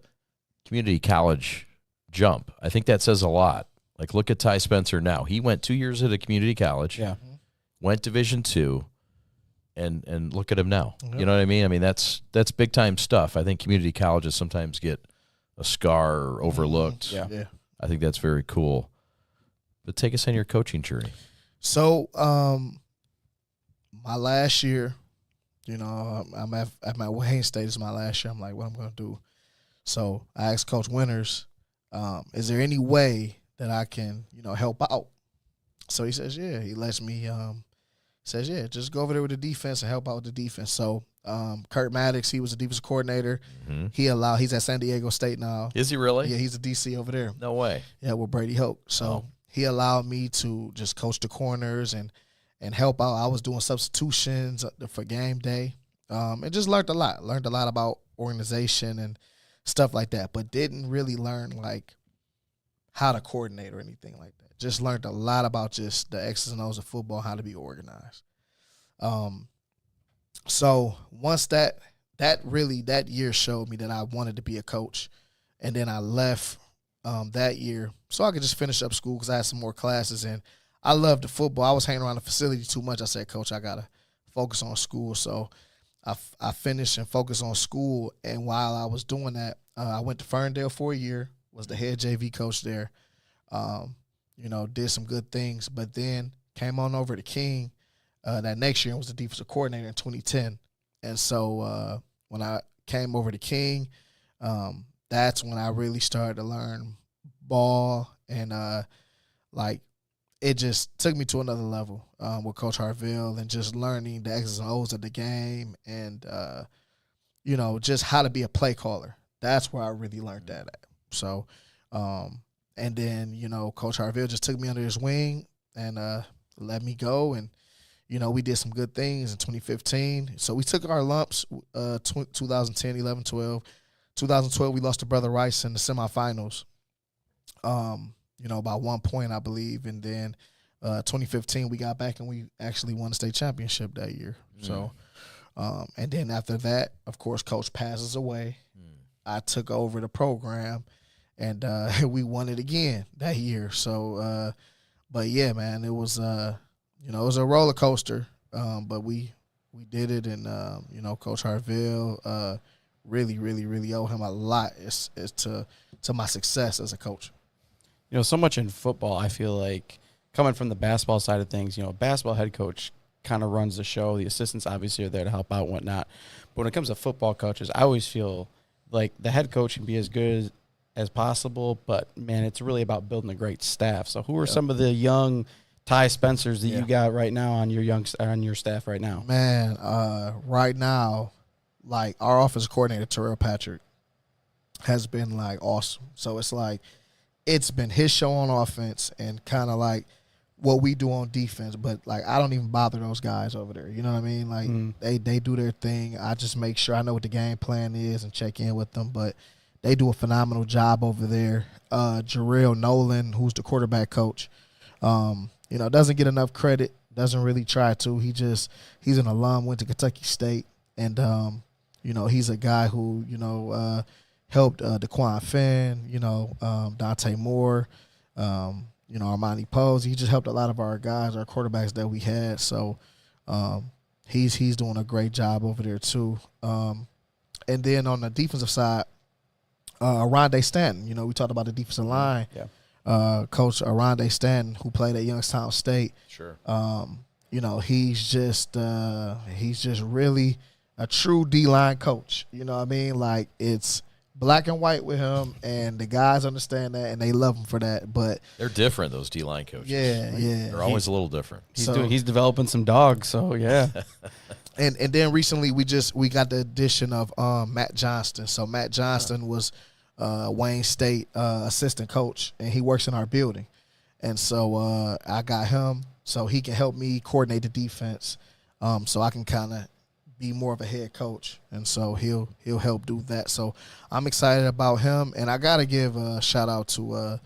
Speaker 1: community college jump? I think that says a lot. Like, look at Ty Spencer now. He went 2 years at a community college, went Division II, and look at him now.
Speaker 4: Yep.
Speaker 1: You know what I mean? I mean, that's big time stuff. I think community colleges sometimes get a scar or overlooked.
Speaker 4: Yeah.
Speaker 1: I think that's very cool. But take us on your coaching journey.
Speaker 4: So my last year, I'm at my Wayne State is my last year. I'm like, what I'm going to do? So I asked Coach Winters, is there any way that I can, help out? So he says, yeah. He lets me, says, yeah, just go over there with the defense and help out with the defense. So Kurt Maddox, he was the defensive coordinator.
Speaker 1: Mm-hmm.
Speaker 4: He's at San Diego State now.
Speaker 1: Is he really?
Speaker 4: Yeah, he's a DC over there.
Speaker 1: No way.
Speaker 4: Yeah, with Brady Hoke. So he allowed me to just coach the corners and help out. I was doing substitutions for game day. And just learned a lot. Learned a lot about organization and stuff like that, but didn't really learn like how to coordinate or anything like that. Just learned a lot about just the X's and O's of football, how to be organized. So once that year showed me that I wanted to be a coach, and then I left that year so I could just finish up school because I had some more classes, and I loved the football. I was hanging around the facility too much. I said, Coach, I got to focus on school. So I finished and focused on school, and while I was doing that, I went to Ferndale for a year, was the head JV coach there, did some good things, but then came on over to King that next year and was the defensive coordinator in 2010. And so when I came over to King, that's when I really started to learn ball, and it just took me to another level with Coach Harville and just learning the X's and O's of the game and, just how to be a play caller. That's where I really learned that at. So, and then, Coach Harville just took me under his wing and let me go. And, we did some good things in 2015. So we took our lumps 2010, 11, 12. 2012, we lost to Brother Rice in the semifinals, by 1 point, I believe. And then 2015, we got back and we actually won the state championship that year. So, and then after that, of course, Coach passes away. I took over the program, and we won it again that year. So, but yeah, man, it was, it was a roller coaster. but we did it, and Coach Harville really owe him a lot as to my success as a coach.
Speaker 2: So much in football, I feel like coming from the basketball side of things, basketball head coach kind of runs the show. The assistants obviously are there to help out and whatnot. But when it comes to football coaches, I always feel like the head coach can be as good as possible, but, man, it's really about building a great staff. So who are some of the young Ty Spencers that you got right now on your staff right now?
Speaker 4: Man, right now, like, our offensive coordinator, Terrell Patrick, has been, like, awesome. So it's like it's been his show on offense and kind of like what we do on defense. But, like, I don't even bother those guys over there. You know what I mean? Like, they do their thing. I just make sure I know what the game plan is and check in with them. But they do a phenomenal job over there. Jarrell Nolan, who's the quarterback coach, doesn't get enough credit, doesn't really try to. He's an alum, went to Kentucky State, and, he's a guy who, helped DeQuan Finn, Dante Moore, Armani Pose. He just helped a lot of our guys, our quarterbacks that we had. So he's doing a great job over there too. And then on the defensive side, Rondé Stanton, we talked about the defensive line.
Speaker 2: Yeah.
Speaker 4: Coach Rondé Stanton, who played at Youngstown State.
Speaker 1: Sure.
Speaker 4: He's just really a true D-line coach. You know what I mean? Like, it's black and white with him, and the guys understand that, and they love him for that. But
Speaker 1: they're different, those D-line coaches.
Speaker 4: Yeah.
Speaker 1: They're always a little different.
Speaker 2: He's developing some dogs, so yeah.
Speaker 4: And then recently we got the addition of Matt Johnston. So Matt Johnston was Wayne State assistant coach, and he works in our building. And so I got him so he can help me coordinate the defense, so I can kind of be more of a head coach. And so he'll help do that. So I'm excited about him, and I got to give a shout out to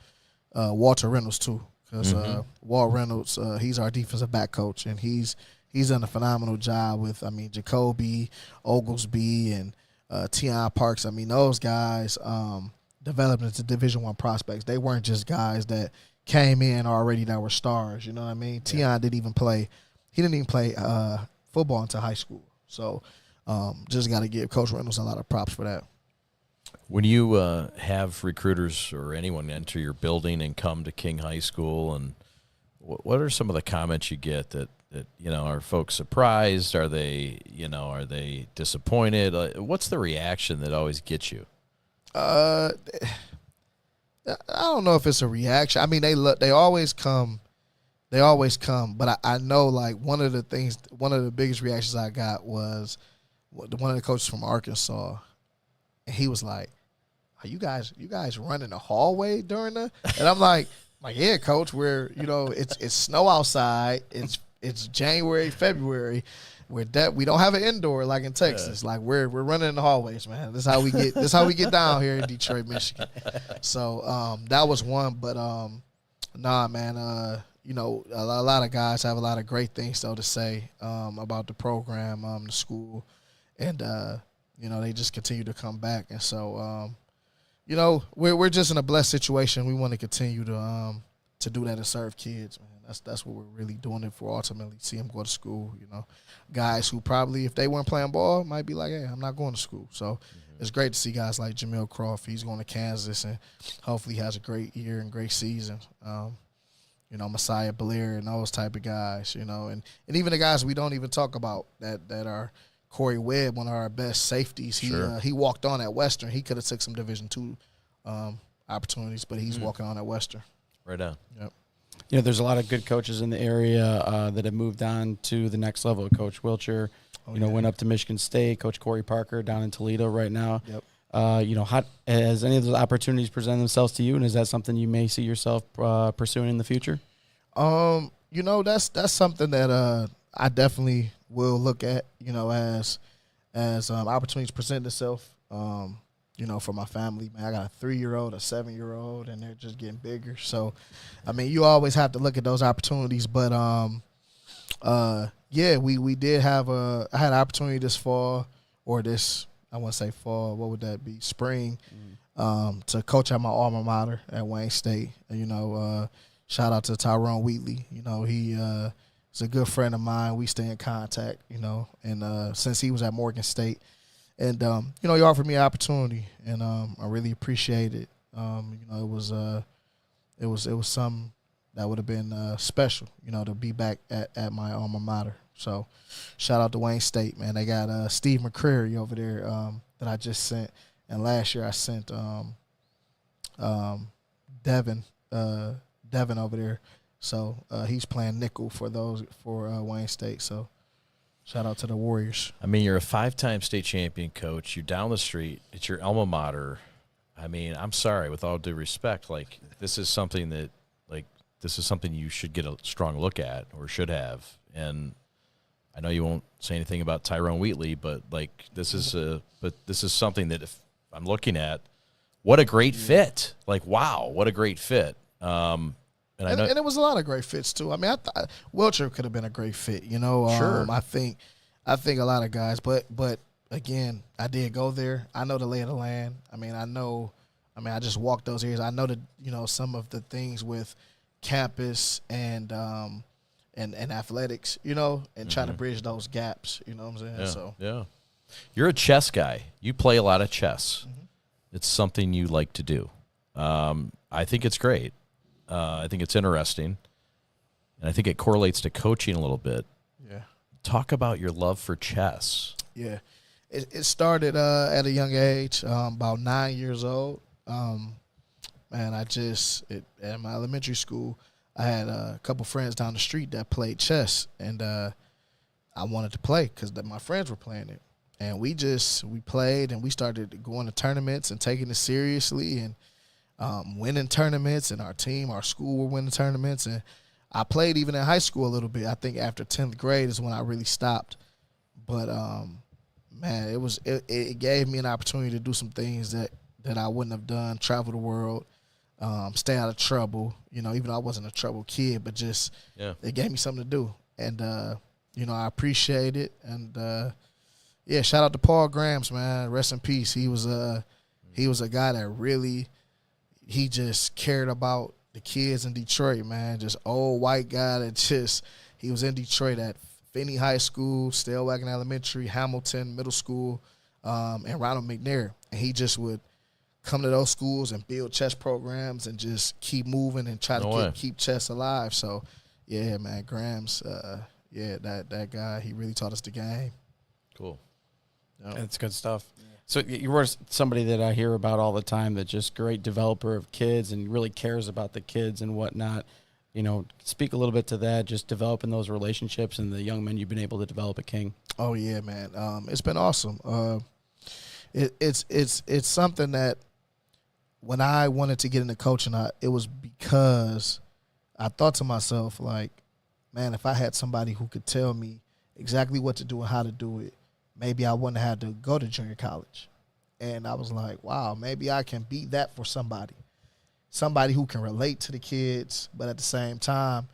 Speaker 4: Walter Reynolds too, because Walt Reynolds, he's our defensive back coach, and he's done a phenomenal job with, Jacoby, Oglesby, and Tion Parks. Those guys developed into Division I prospects. They weren't just guys that came in already that were stars. You know what I mean? Tion didn't even play football until high school. So just got to give Coach Reynolds a lot of props for that.
Speaker 1: When you have recruiters or anyone enter your building and come to King High School, and what are some of the comments you get that are folks surprised? Are they disappointed? What's the reaction that always gets you?
Speaker 4: I don't know if it's a reaction. They always come. But I know, like, one of the biggest reactions I got was one of the coaches from Arkansas, and he was like, "Are you guys running the hallway during the?" And I'm like, yeah, coach. We're it's snow outside. It's January, February. We don't have an indoor like in Texas. Like we're running in the hallways, man. This is how we get down here in Detroit, Michigan. So that was one, but nah, man. A lot of guys have a lot of great things though to say about the program, the school, and they just continue to come back. And so we're just in a blessed situation. We want to continue to do that and serve kids, man. That's what we're really doing it for. Ultimately, see them go to school. Guys who probably, if they weren't playing ball, might be like, hey, I'm not going to school. So it's great to see guys like Jamil Croft. He's going to Kansas, and hopefully he has a great year and great season. Messiah Blair and those type of guys, and even the guys we don't even talk about that are Corey Webb, one of our best safeties. He walked on at Western. He could have took some Division II opportunities, but he's walking on at Western.
Speaker 1: Right on.
Speaker 4: Yep.
Speaker 2: There's a lot of good coaches in the area that have moved on to the next level. Coach Wilcher, went up to Michigan State. Coach Corey Parker down in Toledo right now.
Speaker 4: Yep.
Speaker 2: Has any of those opportunities presented themselves to you, and is that something you may see yourself pursuing in the future?
Speaker 4: That's something that I definitely will look at, as opportunities present themselves, for my family. Man, I got a 3-year-old, a 7-year-old, and they're just getting bigger. So, you always have to look at those opportunities. But, we did have I had an opportunity this fall, or this, I want to say fall, what would that be, spring, to coach at my alma mater at Wayne State. Shout out to Tyrone Wheatley. He's He's a good friend of mine. We stay in contact, you know, and since he was at Morgan State. And, you know, he offered me an opportunity, and I really appreciate it. You know, it was something that would have been special, you know, to be back at my alma mater. So shout out to Wayne State, man. They got Steve McCreary over there that I just sent. And last year I sent Devin over there. So he's playing nickel for Wayne State. So shout out to the Warriors.
Speaker 1: I mean, you're a 5-time state champion coach. You're down the street. It's your alma mater. I mean, I'm sorry, with all due respect, like this is something you should get a strong look at or should have. And I know you won't say anything about Tyrone Wheatley, but like this is something that if I'm looking at, what a great fit! Like wow, what a great fit. And it was
Speaker 4: a lot of great fits too. I mean, I thought Wilcher could have been a great fit. You know,
Speaker 1: sure.
Speaker 4: I think a lot of guys, but again, I did go there. I know the lay of the land. I just walked those areas. I know that, you know, some of the things with campus and athletics, you know, and trying to bridge those gaps. You know what I'm saying?
Speaker 1: Yeah. You're a chess guy. You play a lot of chess. Mm-hmm. It's something you like to do. I think it's great. I think it's interesting, and I think it correlates to coaching a little bit.
Speaker 4: Yeah.
Speaker 1: Talk about your love for chess.
Speaker 4: Yeah. It started at a young age, about 9 years old. At my elementary school, I had a couple friends down the street that played chess, and I wanted to play because my friends were playing it. And we played, and we started going to tournaments and taking it seriously and winning tournaments, and our school were winning tournaments. And I played even in high school a little bit. I think after 10th grade is when I really stopped. But, man, it gave me an opportunity to do some things that I wouldn't have done, travel the world, stay out of trouble, you know, even though I wasn't a troubled kid, but just it gave me something to do. And, you know, I appreciate it. And, shout out to Paul Grams, man. Rest in peace. He was a guy that really he just cared about the kids in Detroit, man. Just old white guy that he was in Detroit at Finney High School, Stellwagen Elementary, Hamilton Middle School, and Ronald McNair. And he just would come to those schools and build chess programs and just keep moving and try to keep chess alive. So, yeah, man, Grams, that guy, he really taught us the game.
Speaker 1: Cool.
Speaker 2: That's good stuff. Yeah. So you were somebody that I hear about all the time, that just great developer of kids and really cares about the kids and whatnot. You know, speak a little bit to that, just developing those relationships and the young men you've been able to develop at King.
Speaker 4: Oh, yeah, man. It's been awesome. It's something that when I wanted to get into coaching, it was because I thought to myself, like, man, if I had somebody who could tell me exactly what to do and how to do it, maybe I wouldn't have to go to junior college. And I was like, wow, maybe I can be that for somebody who can relate to the kids, but at the same time,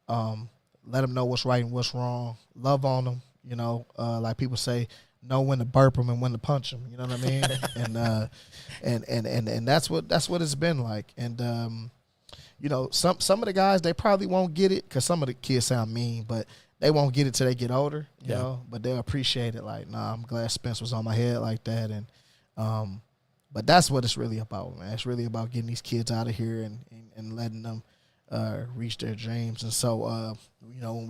Speaker 4: let them know what's right and what's wrong, love on them, you know, like people say, know when to burp them and when to punch them, you know what I mean? and that's what it's been like. And, you know, some of the guys, they probably won't get it because some of the kids sound mean, but they won't get it till they get older, you know, but they'll appreciate it. Like, nah, I'm glad Spence was on my head like that. And, but that's what it's really about, man. It's really about getting these kids out of here and letting them reach their dreams. And so, you know, when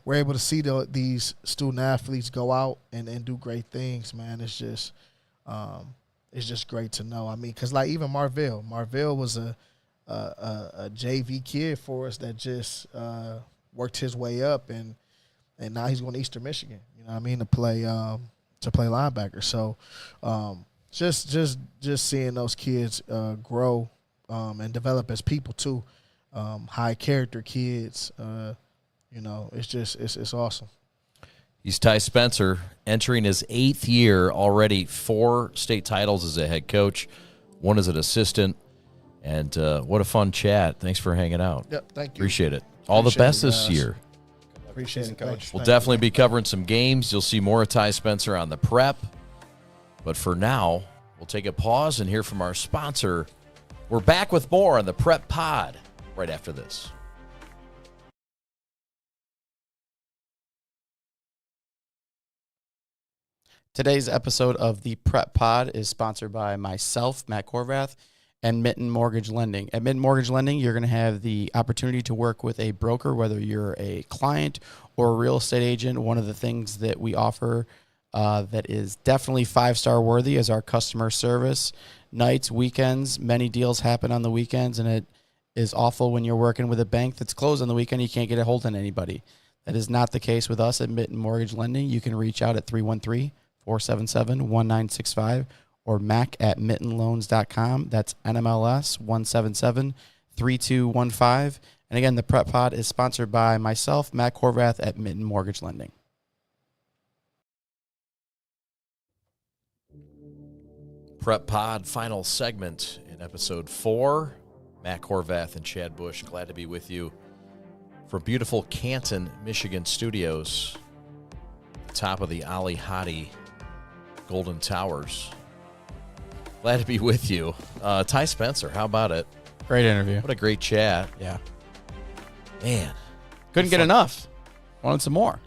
Speaker 4: we're able to see these student athletes go out and do great things, man, it's just great to know. I mean, because like even Marvell was a JV kid for us that just worked his way up, and now he's going to Eastern Michigan, you know what I mean, to play linebacker. So just seeing those kids grow and develop as people too, high character kids, you know, it's awesome.
Speaker 1: He's Ty Spencer, entering his 8th year already, 4 state titles as a head coach, 1 as an assistant, and what a fun chat. Thanks for hanging out.
Speaker 4: Yep, thank you.
Speaker 1: Appreciate it. All the best this year.
Speaker 4: Appreciate it, Coach.
Speaker 1: We'll definitely be covering some games. You'll see more of Ty Spencer on the Prep. But for now, we'll take a pause and hear from our sponsor. We're back with more on the Prep Pod right after this.
Speaker 2: Today's episode of the Prep Pod is sponsored by myself, Matt Horvath, and Mitten Mortgage Lending. At Mitten Mortgage Lending, you're going to have the opportunity to work with a broker, whether you're a client or a real estate agent. One of the things that we offer that is definitely 5-star worthy is our customer service. Nights, weekends, many deals happen on the weekends, and it is awful when you're working with a bank that's closed on the weekend. You can't get a hold of anybody. That is not the case with us at Mitten Mortgage Lending. You can reach out at 313-477-1965 or mac@mittenloans.com. That's NMLS 177-3215. And again, the Prep Pod is sponsored by myself, Matt Horvath at Mitten Mortgage Lending.
Speaker 1: Prep Pod, final segment in episode 4. Matt Horvath and Chad Bush, glad to be with you from beautiful Canton, Michigan studios, top of the Ali Hadi Golden Towers. Glad to be with you. Ty Spencer, how about it?
Speaker 2: Great interview.
Speaker 1: What a great chat.
Speaker 2: Yeah.
Speaker 1: Man.
Speaker 2: Couldn't get enough. Wanted some more.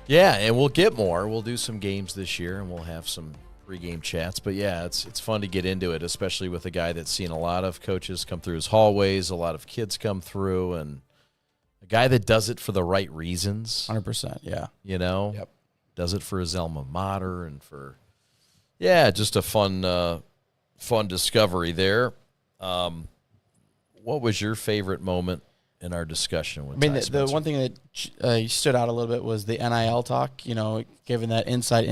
Speaker 1: Yeah, and we'll get more. We'll do some games this year, and we'll have some pregame chats. But, yeah, it's fun to get into it, especially with a guy that's seen a lot of coaches come through his hallways, a lot of kids come through, and a guy that does it for the right reasons.
Speaker 2: 100%, yeah.
Speaker 1: You know?
Speaker 2: Yep.
Speaker 1: Does it for his alma mater and for, yeah, just a fun discovery there. What was your favorite moment in our discussion with Ty
Speaker 2: the
Speaker 1: Spencer?
Speaker 2: one thing that stood out a little bit was the NIL talk, given that inside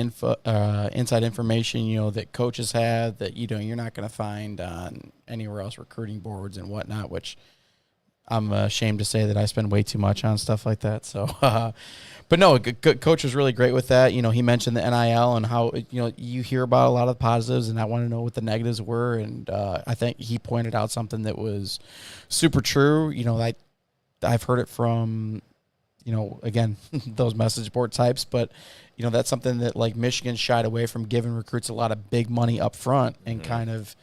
Speaker 2: information, that coaches have that, you're not going to find on anywhere else, recruiting boards and whatnot, which I'm ashamed to say that I spend way too much on stuff like that. So, but no, coach was really great with that. He mentioned the NIL and how, you hear about a lot of positives, and I want to know what the negatives were. And I think he pointed out something that was super true. I've heard it from, again, those message board types, but, that's something that like Michigan shied away from giving recruits a lot of big money up front and kind of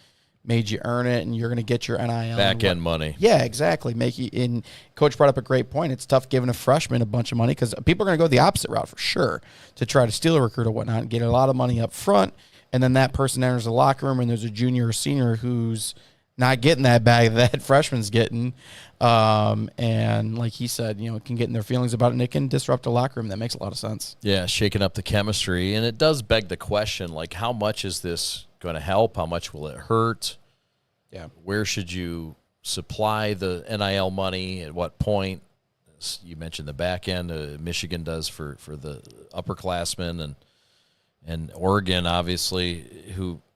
Speaker 2: made you earn it, and you're going to get your NIL.
Speaker 1: Back end money.
Speaker 2: Yeah, exactly. And Coach brought up a great point. It's tough giving a freshman a bunch of money because people are going to go the opposite route for sure to try to steal a recruit or whatnot and get a lot of money up front. And then that person enters the locker room and there's a junior or senior who's not getting that bag that freshman's getting. And like he said, can get in their feelings about it, and it can disrupt the locker room. That makes a lot of sense.
Speaker 1: Yeah, shaking up the chemistry. And it does beg the question, like, how much is this going to help? How much will it hurt?
Speaker 2: Yeah. Where
Speaker 1: should you supply the NIL money? At what point? You mentioned the back end. Michigan does for the upperclassmen, and Oregon, obviously,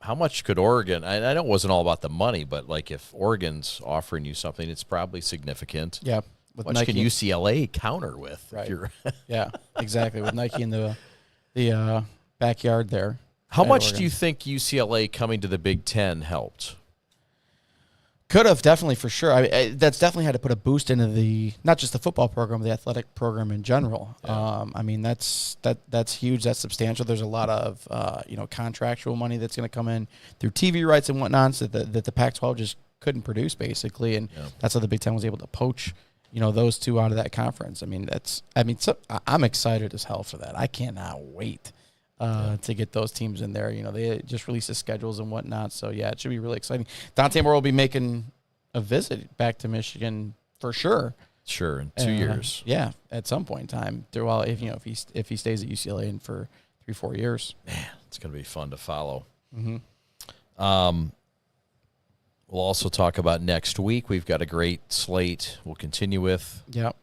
Speaker 1: how much could Oregon, I know it wasn't all about the money, but like if Oregon's offering you something, it's probably significant.
Speaker 2: Yeah.
Speaker 1: What much can UCLA counter with?
Speaker 2: Right. Yeah, exactly. With Nike in the backyard there.
Speaker 1: How much do you think UCLA coming to the Big Ten helped?
Speaker 2: Could have, definitely, for sure. That's definitely had to put a boost into not just the football program, the athletic program in general. Yeah. That's huge. That's substantial. There's a lot of contractual money that's going to come in through TV rights and whatnot that the Pac-12 just couldn't produce, basically, and that's how the Big Ten was able to poach those two out of that conference. I'm excited as hell for that. I cannot wait to get those teams in there. They just released the schedules and whatnot. So, yeah, it should be really exciting. Dante Moore will be making a visit back to Michigan for sure.
Speaker 1: Sure, in 2 years.
Speaker 2: Yeah, at some point in time. Well, if he stays at UCLA and for 3-4 years.
Speaker 1: Man, it's going to be fun to follow.
Speaker 2: Mm-hmm.
Speaker 1: We'll also talk about next week. We've got a great slate we'll continue with.
Speaker 2: Yep.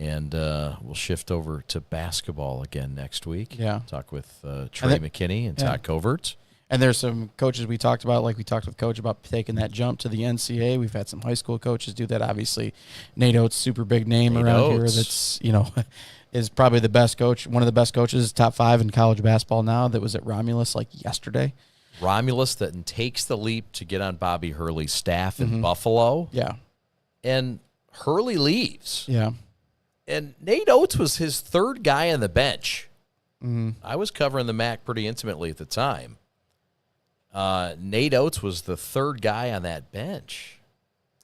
Speaker 1: And we'll shift over to basketball again next week.
Speaker 2: Yeah.
Speaker 1: Talk with Trey McKinney and Todd Covert.
Speaker 2: And there's some coaches we talked about, like we talked with Coach about taking that jump to the NCAA. We've had some high school coaches do that. Obviously, Nate Oates, super big name around here that's, is probably the best coach, one of the best coaches, top 5 in college basketball now, that was at Romulus like yesterday.
Speaker 1: Romulus that takes the leap to get on Bobby Hurley's staff in Buffalo.
Speaker 2: Yeah.
Speaker 1: And Hurley leaves.
Speaker 2: Yeah.
Speaker 1: And Nate Oates was his third guy on the bench.
Speaker 2: Mm-hmm.
Speaker 1: I was covering the MAC pretty intimately at the time. Nate Oates was the third guy on that bench.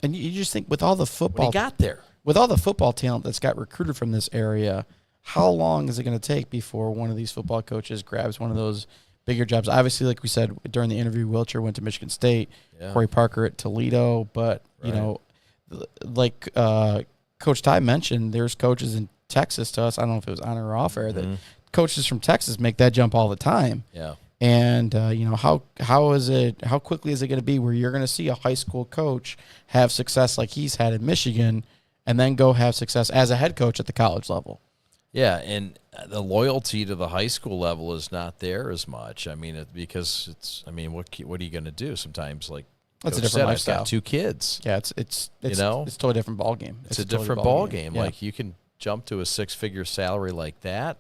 Speaker 2: And you just think with all the football,
Speaker 1: when he got there,
Speaker 2: with all the football talent that's got recruited from this area, how long is it going to take before one of these football coaches grabs one of those bigger jobs? Obviously, like we said during the interview, Wilcher went to Michigan State, Corey Parker at Toledo, but you know, like Coach Ty mentioned, there's coaches in Texas to us. I don't know if it was on or off air that coaches from Texas make that jump all the time.
Speaker 1: Yeah.
Speaker 2: And you know, how quickly is it going to be where you're going to see a high school coach have success like he's had in Michigan, and then go have success as a head coach at the college level?
Speaker 1: Yeah, and the loyalty to the high school level is not there as much. I mean, because it's. I mean, what are you going to do? Sometimes, like
Speaker 2: that's a
Speaker 1: Coach
Speaker 2: different
Speaker 1: said,
Speaker 2: lifestyle.
Speaker 1: I've got 2 kids.
Speaker 2: Yeah, it's
Speaker 1: you know,
Speaker 2: it's a totally different ball game.
Speaker 1: It's a different ball game.
Speaker 2: Yeah.
Speaker 1: Like you can jump to a 6-figure salary like that,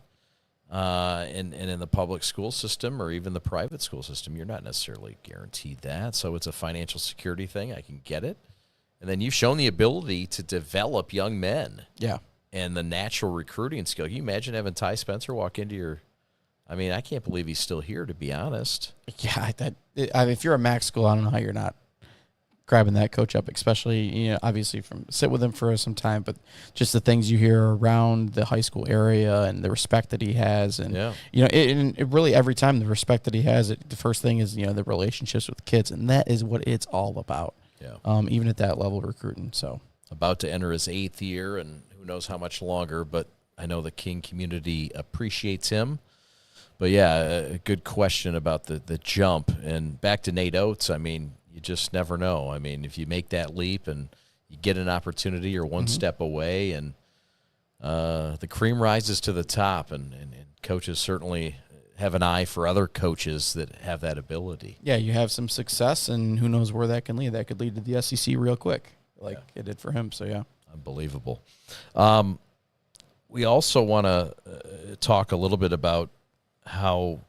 Speaker 1: and in the public school system or even the private school system, you're not necessarily guaranteed that. So it's a financial security thing. I can get it, and then you've shown the ability to develop young men.
Speaker 2: Yeah.
Speaker 1: And the natural recruiting skill. Can you imagine having Ty Spencer walk into your – I mean, I can't believe he's still here, to be honest.
Speaker 2: Yeah, if you're a MAC school, I don't know how you're not grabbing that coach up, especially, you know, obviously sit with him for some time, but just the things you hear around the high school area and the respect that he has. And, you know, it really every time the respect that he has, the first thing is, you know, the relationships with kids, and that is what it's all about, even at that level of recruiting. So
Speaker 1: about to enter his 8th year, and who knows how much longer, but I know the King community appreciates him. But, yeah, a good question about the jump. And back to Nate Oates, I mean, you just never know. I mean, if you make that leap and you get an opportunity, you're one step away, and the cream rises to the top, and coaches certainly have an eye for other coaches that have that ability.
Speaker 2: Yeah, you have some success, and who knows where that can lead. That could lead to the SEC real quick, like it did for him. So, yeah.
Speaker 1: Unbelievable. We also want to talk a little bit about how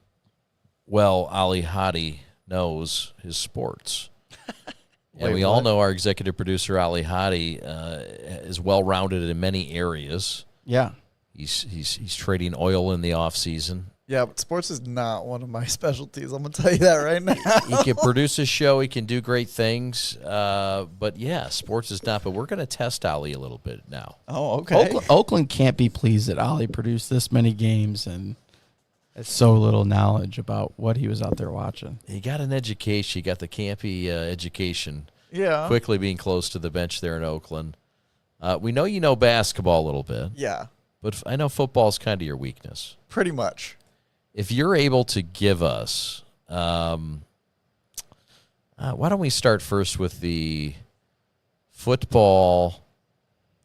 Speaker 1: well Ali Hadi knows his sports. And we all know our executive producer, Ali Hadi, is well-rounded in many areas.
Speaker 2: Yeah.
Speaker 1: He's trading oil in the off-season.
Speaker 3: Yeah, but sports is not one of my specialties. I'm going to tell you that right now.
Speaker 1: He can produce a show. He can do great things. But, yeah, sports is not. But we're going to test Ali a little bit now.
Speaker 3: Oh, okay.
Speaker 2: Oakland can't be pleased that Ali produced this many games and so little knowledge about what he was out there watching.
Speaker 1: He got an education. He got the campy education.
Speaker 3: Yeah.
Speaker 1: Quickly being close to the bench there in Oakland. We know you know basketball a little bit.
Speaker 3: Yeah.
Speaker 1: But I know football is kind of your weakness.
Speaker 3: Pretty much.
Speaker 1: If you're able to give us, why don't we start first with the football?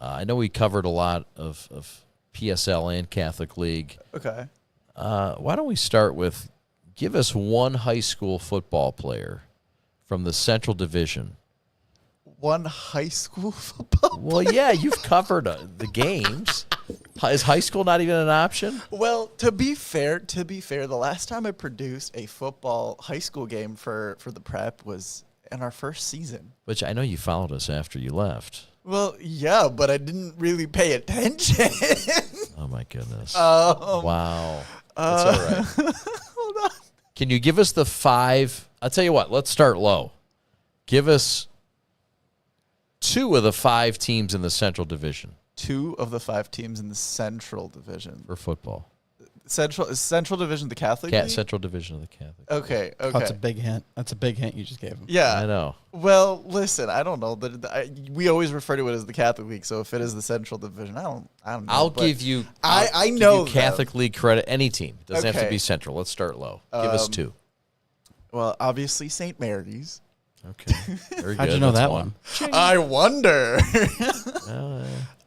Speaker 1: I know we covered a lot of PSL and Catholic League.
Speaker 3: Okay.
Speaker 1: Why don't we start with, give us one high school football player from the Central Division.
Speaker 3: One high school football player?
Speaker 1: Well, yeah, you've covered the games. Is high school not even an option?
Speaker 3: Well, to be fair, the last time I produced a football high school game for the prep was in our first season.
Speaker 1: Which I know you followed us after you left.
Speaker 3: Well, yeah, but I didn't really pay attention.
Speaker 1: Oh, my goodness.
Speaker 3: Wow.
Speaker 1: That's all right.
Speaker 3: Hold on.
Speaker 1: Can you give us the 5? I'll tell you what, let's start low. Give us 2 of the 5 teams in the Central Division.
Speaker 3: 2 of the 5 teams in the Central Division.
Speaker 1: For football.
Speaker 3: Central Division, the Catholic League?
Speaker 1: Central Division of the Catholic.
Speaker 3: Okay.
Speaker 2: That's a big hint. That's a big hint you just gave him.
Speaker 3: Yeah.
Speaker 1: I know.
Speaker 3: Well, listen, I don't know. We always refer to it as the Catholic League, so if it is the Central Division, I don't know.
Speaker 1: I'll give you
Speaker 3: I know
Speaker 1: Catholic League credit. Any team. It doesn't have to
Speaker 3: Okay.
Speaker 1: be Central. Let's start low. Give us 2.
Speaker 3: Well, obviously St. Mary's.
Speaker 1: Okay. Very
Speaker 2: How'd
Speaker 1: good.
Speaker 2: you know
Speaker 1: That's
Speaker 2: that one?
Speaker 3: I wonder.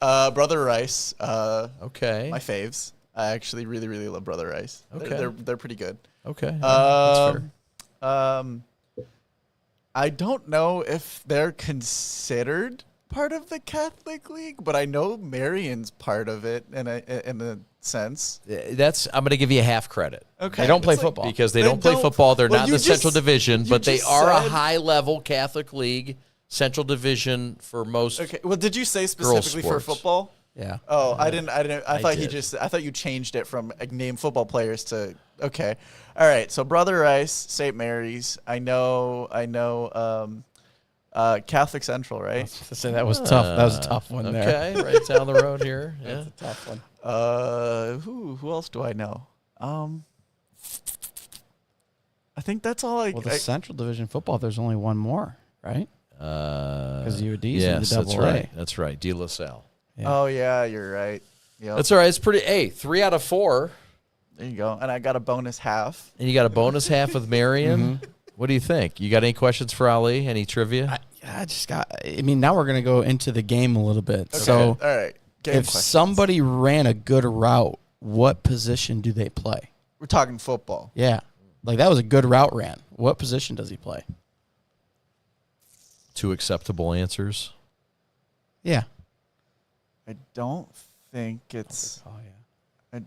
Speaker 1: Oh,
Speaker 3: Brother Rice.
Speaker 1: okay.
Speaker 3: My faves. I actually really, really love Brother Rice.
Speaker 1: Okay.
Speaker 3: They're pretty good.
Speaker 1: Okay. That's fair.
Speaker 3: I don't know if they're considered part of the Catholic League, but I know Marion's part of it in a sense.
Speaker 1: I'm going to give you half credit.
Speaker 3: Okay.
Speaker 2: They don't play
Speaker 3: It's like-
Speaker 2: football.
Speaker 1: Because they don't play football. They're
Speaker 3: well,
Speaker 1: not in
Speaker 3: you
Speaker 1: the Central
Speaker 3: just-
Speaker 1: Division,
Speaker 3: you
Speaker 1: but they
Speaker 3: just
Speaker 1: are a
Speaker 3: said-
Speaker 1: high-level Catholic League, Central Division for most.
Speaker 3: Okay. Well, did you say specifically for
Speaker 1: sports.
Speaker 3: football?
Speaker 2: Yeah.
Speaker 3: Oh, I didn't. I thought
Speaker 1: did.
Speaker 3: I thought you changed it from name football players to okay. All right. So Brother Rice, St. Mary's. I know. Catholic Central, right?
Speaker 2: To say that was tough. That was a tough one there.
Speaker 1: Okay, right down the road here. Yeah.
Speaker 2: Tough one.
Speaker 3: Who else do I know? I think that's all.
Speaker 2: Well, the Central Division football, there's only one more, right? Because UD's in the
Speaker 1: Yes,
Speaker 2: double
Speaker 1: that's
Speaker 2: A.
Speaker 1: right. That's right. De La Salle.
Speaker 2: Yeah.
Speaker 3: Oh yeah, you're right. Yep.
Speaker 1: That's all right. It's pretty. Hey, 3 out of 4,
Speaker 3: There you go. And I got a bonus half.
Speaker 1: and you got a bonus half with Marion. What do you think? You got any questions for Ali? Any trivia?
Speaker 2: I mean, now we're going to go into the game a little bit.
Speaker 3: Okay.
Speaker 2: So
Speaker 3: all right. Game
Speaker 2: if
Speaker 3: questions.
Speaker 2: somebody ran a good route, what position do they play?
Speaker 3: We're talking football.
Speaker 2: Yeah. Like, that was a good route ran. What position does he play?
Speaker 1: 2 acceptable answers.
Speaker 2: Yeah.
Speaker 3: I don't think it's.
Speaker 2: Oh, yeah.
Speaker 3: I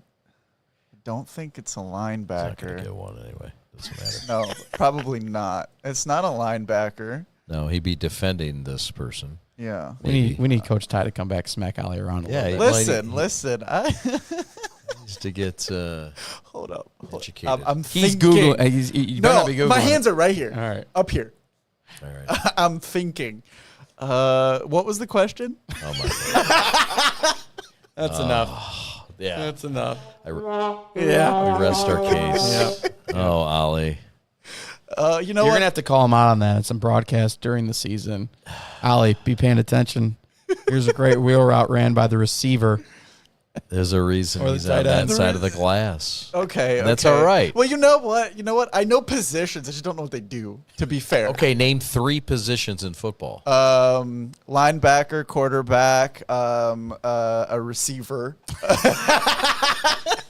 Speaker 3: don't think it's a
Speaker 1: It's not going
Speaker 3: linebacker.
Speaker 1: to get one anyway. Doesn't matter.
Speaker 3: No, probably not. It's not a linebacker.
Speaker 1: No, he'd be defending this person.
Speaker 3: Yeah.
Speaker 2: We need Coach Ty to come back, smack Ollie around a
Speaker 1: Yeah,
Speaker 2: little bit.
Speaker 3: Listen.
Speaker 1: Just to get
Speaker 3: Hold up.
Speaker 1: educated.
Speaker 3: I'm
Speaker 2: He's
Speaker 3: thinking.
Speaker 2: Googling. You better
Speaker 3: No,
Speaker 2: not be Googling.
Speaker 3: my hands are right here.
Speaker 2: All right.
Speaker 3: Up here.
Speaker 1: All right.
Speaker 3: I'm thinking. What was the question?
Speaker 1: Oh my God.
Speaker 2: That's enough.
Speaker 1: Yeah.
Speaker 2: That's enough.
Speaker 3: Yeah.
Speaker 1: We rest our case. Oh, Ollie.
Speaker 3: You know
Speaker 2: You're
Speaker 3: what?
Speaker 2: going to have to call him out on that. It's some broadcast during the season. Ollie, be paying attention. Here's a great wheel route ran by the receiver.
Speaker 1: There's a reason
Speaker 2: Or the
Speaker 1: he's on
Speaker 2: tight
Speaker 1: that
Speaker 2: end.
Speaker 1: side of the glass.
Speaker 3: Okay.
Speaker 1: That's
Speaker 3: okay.
Speaker 1: all right.
Speaker 3: Well, you know what? I know positions. I just don't know what they do, to be fair.
Speaker 1: Okay, name 3 positions in football.
Speaker 3: Linebacker, quarterback, a receiver.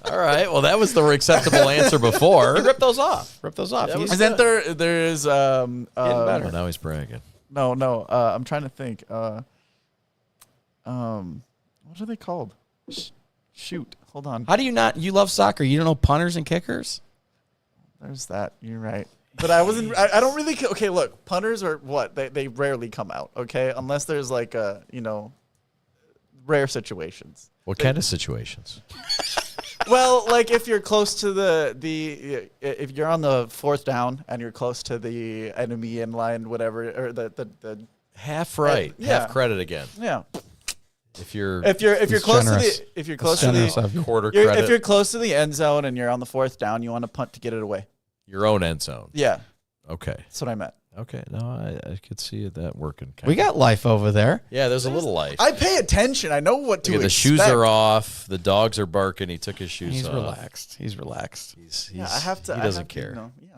Speaker 1: All right. Well, that was the acceptable answer before.
Speaker 2: Rip those off. Rip those off.
Speaker 1: That was
Speaker 3: And then there's
Speaker 2: better.
Speaker 1: Oh, now he's bragging.
Speaker 3: No. I'm trying to think. What are they called? Shoot. Hold on.
Speaker 2: How do you not? You love soccer. You don't know punters and kickers?
Speaker 3: There's that. You're right. But I wasn't. I don't really. Okay, look. Punters are what? They rarely come out. Okay, unless there's like rare situations.
Speaker 1: What kind of situations?
Speaker 3: Well, like if you're close to the if you're on the 4th down and you're close to the enemy in line, whatever, or the
Speaker 1: Half right.
Speaker 3: Yeah.
Speaker 1: Half credit again.
Speaker 3: yeah.
Speaker 1: If you're
Speaker 3: If you're
Speaker 2: It's
Speaker 3: close
Speaker 2: generous.
Speaker 3: to the if you're close to
Speaker 2: Generous
Speaker 3: the
Speaker 2: of you.
Speaker 1: quarter
Speaker 3: if
Speaker 1: credit,
Speaker 3: you're close to the end zone and you're on the 4th down, you want to punt to get it away.
Speaker 1: your own end zone.
Speaker 3: Yeah,
Speaker 1: Okay.
Speaker 3: that's what I meant.
Speaker 1: Okay. No, I could see that working.
Speaker 2: We got life over there.
Speaker 1: Yeah, there's a little life.
Speaker 3: I pay attention. I know what to
Speaker 1: Look at
Speaker 3: expect.
Speaker 1: the shoes are off. The dogs are barking. He took his shoes
Speaker 2: He's
Speaker 1: off.
Speaker 2: relaxed. He's relaxed.
Speaker 1: He's
Speaker 3: Yeah, I have to.
Speaker 1: He
Speaker 3: I
Speaker 1: doesn't
Speaker 3: have to,
Speaker 1: care.
Speaker 3: yeah,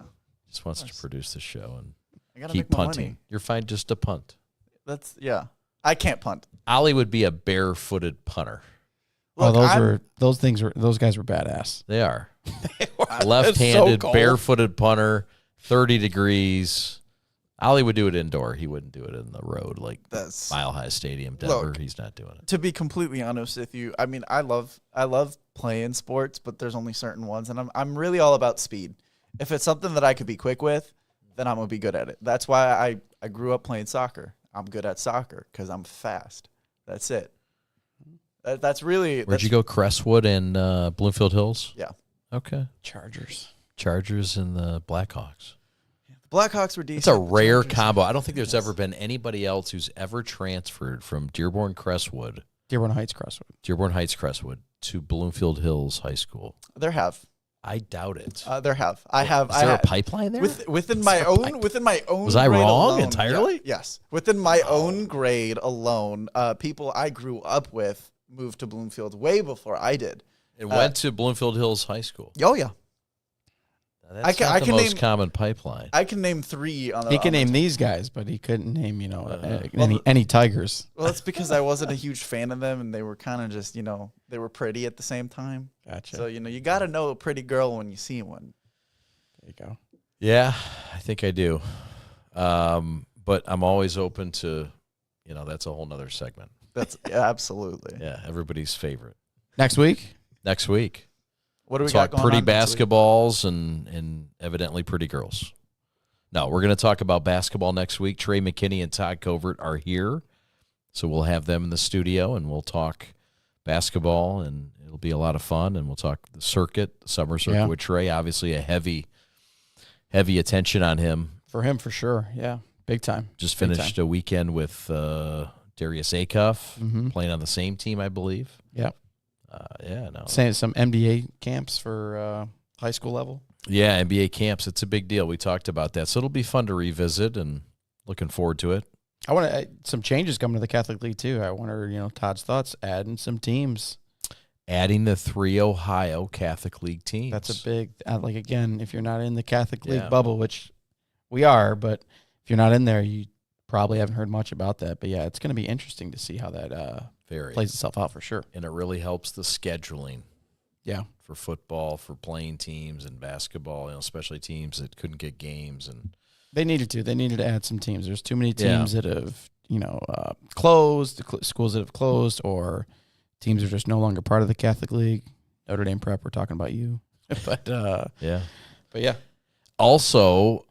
Speaker 1: Just wants to produce the show and
Speaker 3: I gotta
Speaker 1: keep
Speaker 3: make my
Speaker 1: punting.
Speaker 3: money.
Speaker 1: You're fine just to punt.
Speaker 3: That's I can't punt.
Speaker 1: Ollie would be a barefooted punter.
Speaker 3: Look,
Speaker 2: those guys were badass.
Speaker 1: They are. Left-handed,
Speaker 2: cold.
Speaker 1: barefooted punter, 30 degrees. Ollie would do it indoor. He wouldn't do it in the road like
Speaker 3: That's
Speaker 1: Mile High Stadium, Denver.
Speaker 3: Look.
Speaker 1: He's not doing it.
Speaker 3: to be completely honest with you. I mean, I love playing sports, but there's only certain ones, and I'm really all about speed. If it's something that I could be quick with, then I'm gonna be good at it. That's why I grew up playing soccer. I'm good at soccer because I'm fast. That's it. That's really.
Speaker 1: Where'd you go? Crestwood and Bloomfield Hills?
Speaker 3: Yeah.
Speaker 1: Okay. Chargers and the Blackhawks.
Speaker 3: The Blackhawks were decent.
Speaker 1: It's a rare combo. I don't think there's ever been anybody else who's ever transferred from Dearborn Crestwood
Speaker 2: Dearborn Heights Crestwood
Speaker 1: to Bloomfield Hills High School.
Speaker 3: There have.
Speaker 1: I doubt it.
Speaker 3: There have. I have.
Speaker 1: Is
Speaker 3: I
Speaker 1: there a
Speaker 3: have.
Speaker 1: pipeline there?
Speaker 3: Within my own.
Speaker 1: Was I
Speaker 3: grade
Speaker 1: wrong
Speaker 3: alone,
Speaker 1: entirely?
Speaker 3: yeah, yes. Within my own grade alone, people I grew up with moved to Bloomfield way before I did.
Speaker 1: It went to Bloomfield Hills High School.
Speaker 3: Oh yeah.
Speaker 1: Now, that's not the most common pipeline.
Speaker 3: I can name 3 on the.
Speaker 2: He can
Speaker 3: on the
Speaker 2: name
Speaker 3: top.
Speaker 2: these guys, but he couldn't name any Tigers.
Speaker 3: Well, that's because I wasn't a huge fan of them, and they were kind of just they were pretty at the same time.
Speaker 2: Gotcha.
Speaker 3: So you got to know a pretty girl when you see one.
Speaker 2: There you go.
Speaker 1: Yeah, I think I do. But I'm always open to, that's a whole nother segment.
Speaker 3: That's absolutely.
Speaker 1: Yeah, everybody's favorite.
Speaker 2: Next week.
Speaker 3: What do we
Speaker 1: Talk
Speaker 3: got going
Speaker 1: pretty
Speaker 3: on next week?
Speaker 1: basketballs and evidently pretty girls. No, we're going to talk about basketball next week. Trey McKinney and Todd Covert are here, so we'll have them in the studio, and we'll talk basketball, and it'll be a lot of fun, and we'll talk the summer circuit with Trey. Obviously a heavy attention on him.
Speaker 2: For him, for sure. Yeah, big time.
Speaker 1: Just finished a weekend with Darius Acuff, playing on the same team, I believe.
Speaker 2: Yeah.
Speaker 1: Yeah, no.
Speaker 2: Saying some MDA camps for high school level.
Speaker 1: Yeah, NBA camps. It's a big deal. We talked about that. So it'll be fun to revisit and looking forward to it.
Speaker 2: I want some changes coming to the Catholic League too. I wonder, Todd's thoughts, adding some teams.
Speaker 1: Adding the 3 Ohio Catholic League teams.
Speaker 2: That's a big, again, if you're not in the Catholic League
Speaker 1: Yeah.
Speaker 2: bubble, which we are, but if you're not in there, you probably haven't heard much about that. But yeah, it's going to be interesting to see how that
Speaker 1: Very.
Speaker 2: plays itself out for sure.
Speaker 1: And it really helps the scheduling.
Speaker 2: Yeah.
Speaker 1: For football, for playing teams, and basketball, especially teams that couldn't get games. And
Speaker 2: They needed to. They needed to add some teams. There's too many teams that have, closed, schools that have closed, or teams are just no longer part of the Catholic League. Notre Dame Prep, we're talking about you. But
Speaker 1: yeah.
Speaker 2: Also,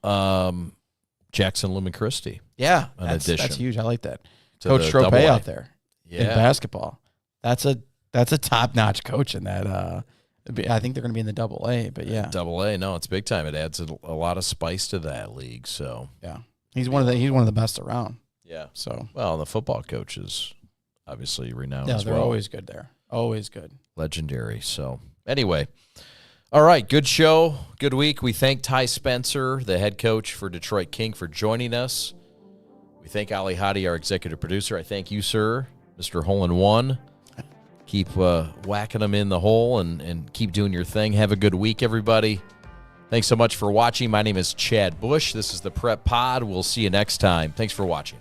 Speaker 1: Jackson Lumen Christi.
Speaker 2: Yeah,
Speaker 1: An
Speaker 2: that's
Speaker 1: addition
Speaker 2: huge. I like that.
Speaker 1: to
Speaker 2: Coach
Speaker 1: the
Speaker 2: Tropez
Speaker 1: AA.
Speaker 2: out there in
Speaker 1: Yeah.
Speaker 2: basketball. That's a top-notch coach in that. I think they're going to be in the AA, but yeah.
Speaker 1: AA, no, it's big time. It adds a lot of spice to that league. So
Speaker 2: Yeah. He's one of the best around.
Speaker 1: yeah.
Speaker 2: So
Speaker 1: Well, and the football coach is obviously renowned
Speaker 2: yeah,
Speaker 1: as
Speaker 2: they're
Speaker 1: well.
Speaker 2: always good there. Always good.
Speaker 1: Legendary. So anyway, all right, good show, good week. We thank Ty Spencer, the head coach for Detroit King, for joining us. We thank Ali Hadi, our executive producer. I thank you, sir, Mr. Hole in One. Keep whacking them in the hole and keep doing your thing. Have a good week, everybody. Thanks so much for watching. My name is Chad Bush. This is the Prep Pod. We'll see you next time. Thanks for watching.